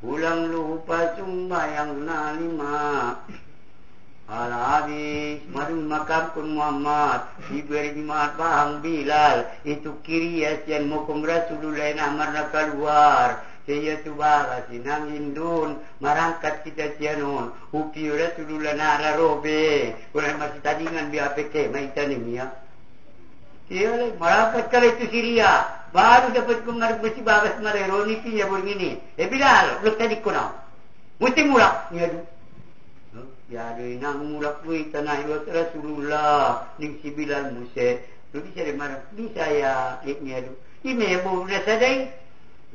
Ulang lupa sumbayang na 5. Al-Habis Marun makam kun Muhammad. Diberi Jumat Bahang Bilal. Itu kiri asian mukum Rasulullah namar nak keluar. Saya tu baga sinang Indun marangkat kita cianon upi Rasulullah nara robe kurang masih tadingan biar PK mai tanim ya. Dia le marangkat kala itu Syria baru dapat pengaruh besi bagas marero ni pinya begini. Bilal lu tadi kuna. Mesti mulak ni adu. Ya ada nang mulak wi tanah Rasulullah ning si Bilal Musa. Lu bisa marah bisa ya ni adu. Ini bu nasadai.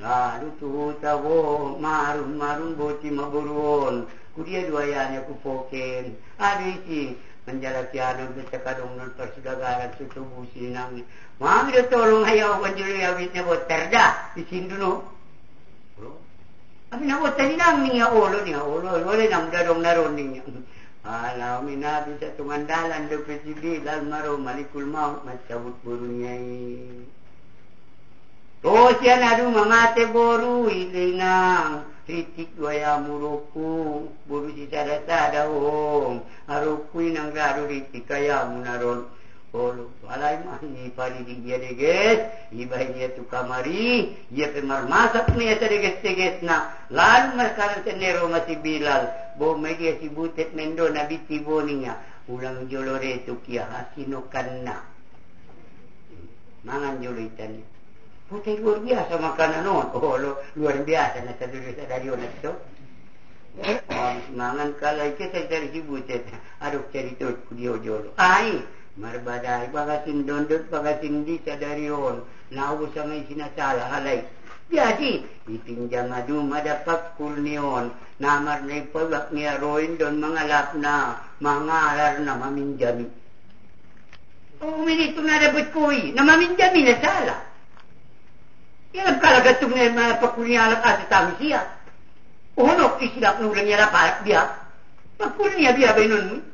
Lalu tu tahu marun boti maburun. Kudia duayanya kupoken. Ada isi menjalaki anu bercakadong non persudagaran sutubu sinang. Mami dah tolong hayau banjuri awitnya buat terda di sini dulu. Abi nak buat tadi nang ni olo boleh nang dadong naron ni. Alah mina bisa tumandalan do PCB lal maro malikul maut macabut burunya. Oh siya nadu mamate boru ilinang ritik dua muruku boru si sada om aruku inang garu ritik kaya munaron olu alai mah ni pali dia deges ibahnya tu kamari ia pemar masak ni asa deges na lalu mereka senero masih Bilal bo media si butet mendo nabi tiboninya ulang jolore tu kia hasino kanna mangan jolitan. Putih luar biasa makanan non. Oh luar biasa nak dari orang itu. Mangan kalau kita cari butet. Aduh cari tu dia jolo. Ai marbadai bagasin dondot bagasin di sadari on. Nau sama isina salah halai. Jadi dipinjam madu madapat kulnion. Namar ni pelak ni roin don mengalap na mengalar na maminjami. Oh ini tu nak dapat koi. Nama minjami na salah. Yang kalau gatung ni pakunya alat asal tahu siap. Ono isilap nulang yang dapat dia. Pakunya dia benun.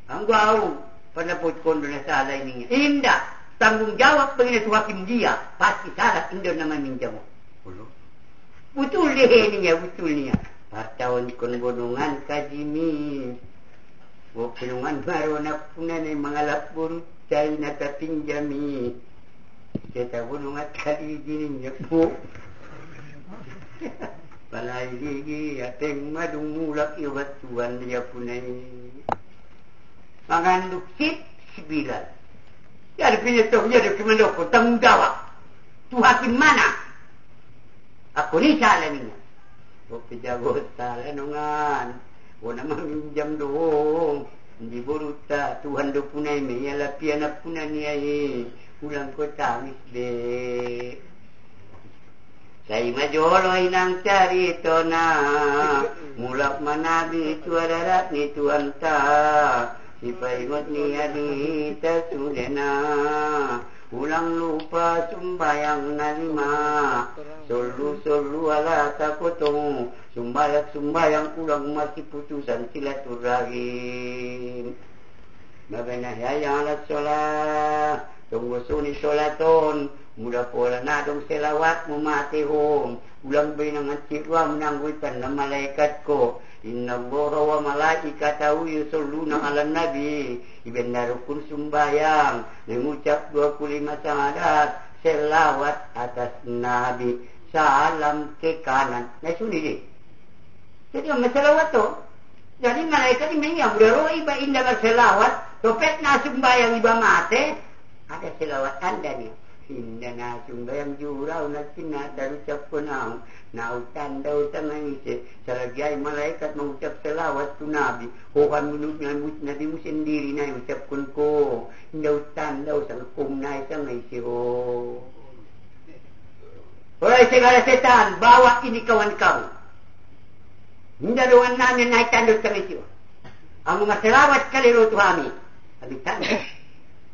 Anggau pada put kondo na salah ini. Indah tanggung jawab pengen tu hakim dia pasti salah Indo nama minjam. Betul deh ni ya betul ni ya. Partauan kon gunungan kajimi. Gunungan baru nak punan ni mengalap buruk cai nak pinjami. Kita gunungan kali gini nyepu. Balai lagi ateng madung mulak iwat tuan dia punai. Makan duksit 9. Ya ada penyetong dia ada kemendoko tanggung jawab. Tu hakim mana? Aku ni salah ni. Kau pejago salah nongan. Kau nama minjam dong. Di boruta Tuhan do punai me ya lapi anak punai ni ai. Ulang kota misbe. Saya majolo inang cari tona. Mulak manabi tu adarat ni tuan ta. Sipaingot ni Adita Sudena, ulang lupa sumbayang nalima, solu ala takutong, sumbayang ulang masih putusan silaturahim. Mabanahaya alat sholat, tunggu suni sholaton, muda pola nadong selawat mumatihom, ulang binangan cikwa menangguitan na malaikat ko. Inna Allaha wa malaikatahu yusholluna 'alan nabi. Ibenar rukun sumbayang mengucap 25 syahadat selawat atas nabi, salam ke kanan. Nah suni dia. Jadi selawat tu. Jadi malaikat ini yang berdoa iba indah berselawat, topet na sumbayang iba mate, ada selawat anda ni. Indah na sumbayang jurau na sinat dan ucap penang. Nautan daw sa mangisi, salagay malaikat mengucap selawat tu Nabi. Hukan menurut Nabi mu sendiri na ucap kun ko. Nautan daw sa kum na sa mangisi ho. Oleh segala setan, bawa ini kawan kau. Hindi doan namin na itandot sa mangisi ho. Ang mga selawat kaliro tuhami. Sabi tanda.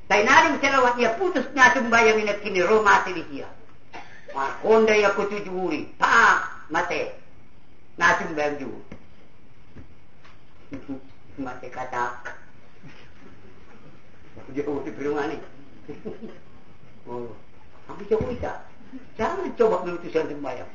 Tayo naring selawat niya, putus na sumbayang inagkini Roma siya. Honda ya kutujuri, mate, nasum baju, mate katak, jauh di perumahan ni. Oh, apa jauh itu? Jangan coba kelutusan sembahyang.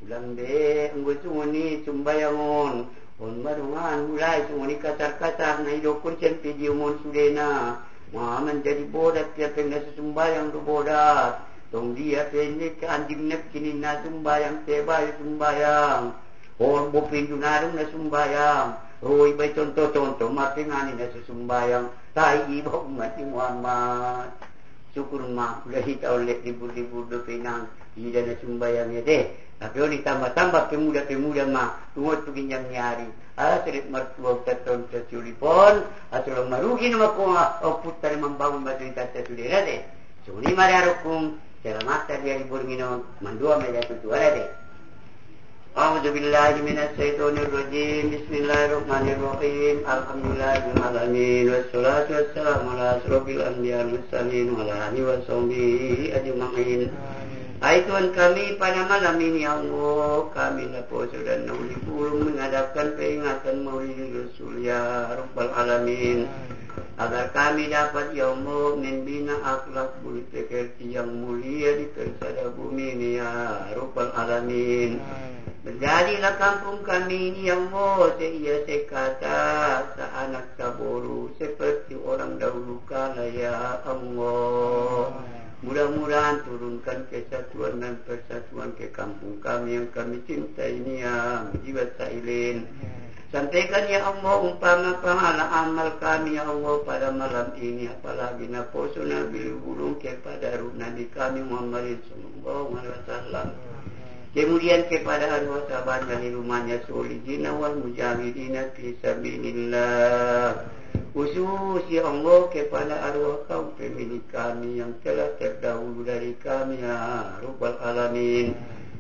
Ulang deh, anggur sungoni sembayangon, on marungan mulai sungoni kasar-kasar, na hidupun cempi diumon sudena, menjadi bodat tiap yang sembahyang tu bodat. Tong dia pendek ke anjing nak kini na sumbayang tebay sumbayang. Orang bopin dunarong na sumbayang. Roy bay contoh-contoh matingani na sumbayang. Tai iba umat ni Muhammad. Syukur mak lahi taulet libur-libur do pinang. Ida na sumbayang ya deh. Tapi oni tambah-tambah pemuda-pemuda mak tungot tuginyang nyari. Serit mertua taton terculipon. Asulang marugi nama ko putar membangun batu tata sudera deh. Suni mararukum. Selamat dari burmino mandua menjadi tuara deh. A'udzubillahi minasyaitonirrajim. Bismillahirrahmanirrahim. Alhamdulillahirabbil alamin wassalatu wassalamu ala asrofil anbiya'i wal mursalin wa ala alihi washabihi ajma'in. Hai Tuhan kami, pada malam ini ya Allah, kami leposo dan nauli burung mengadakan peringatan Maulid Rasul ya Rabbal Alamin. Agar kami dapat ya Allah membina akhlak budi pekerti yang mulia di persada bumi ini ya Rabbal Alamin. Menjadilah kampung kami ini yang Allah seia sekata seanak saboru seperti orang dahulu kala ya Allah. Mudah-mudahan turunkan kesatuan dan persatuan ke kampung kami yang kami cintai ini ya jiwa sailin. Sampaikan ya Allah umpama pahala amal kami ya Allah pada malam ini, apalagi naposo nabil bulung kepada ruh Nabi kami Muhammad sallallahu alaihi wasallam. Kemudian kepada arwah sahabat dari rumahnya solihina wal mujahidina fi sabilillah. Khusus ya Allah kepada arwah kaum pemilik kami yang telah terdahulu dari kami ya Rabbal Alamin.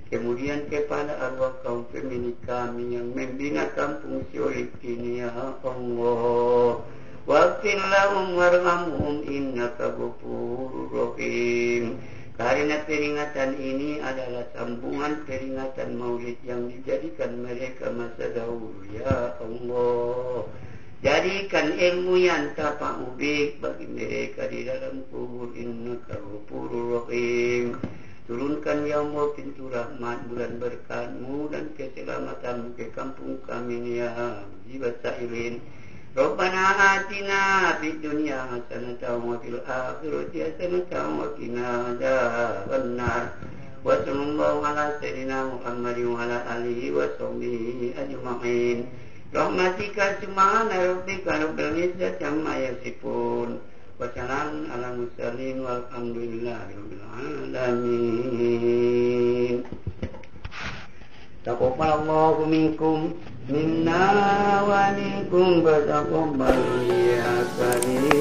Kemudian kepada arwah kaum pemilik kami yang membina kampung Syolih ini ya Allah. Waghfir lahum warhamhum innaka ghafurur rahim. Karena peringatan ini adalah sambungan peringatan Maulid yang dijadikan mereka masa dahulu ya Allah. Jadikan ilmu yang tapak ubik bagi mereka di dalam kubur innaka ghafurur rahim. Turunkan ya Allah pintu rahmat bulan berkatmu dan keselamatanmu ke kampung kami ini ya jiwa sailin. Rabbana atina fid dunya hasanatan wa fil akhirati hasanatan wa qina adzabannar. Wa sallallahu ala sayyidina Muhammadin wa ala alihi wa sahbihi ajma'in. Rahmatika subhana rabbika rabbil izzati amma yasifun. Wa salamun ala mursalin walhamdulillahi rabbil alamin. Taqabbalallahu minkum minna wa minkum wa taqabbal ya karim.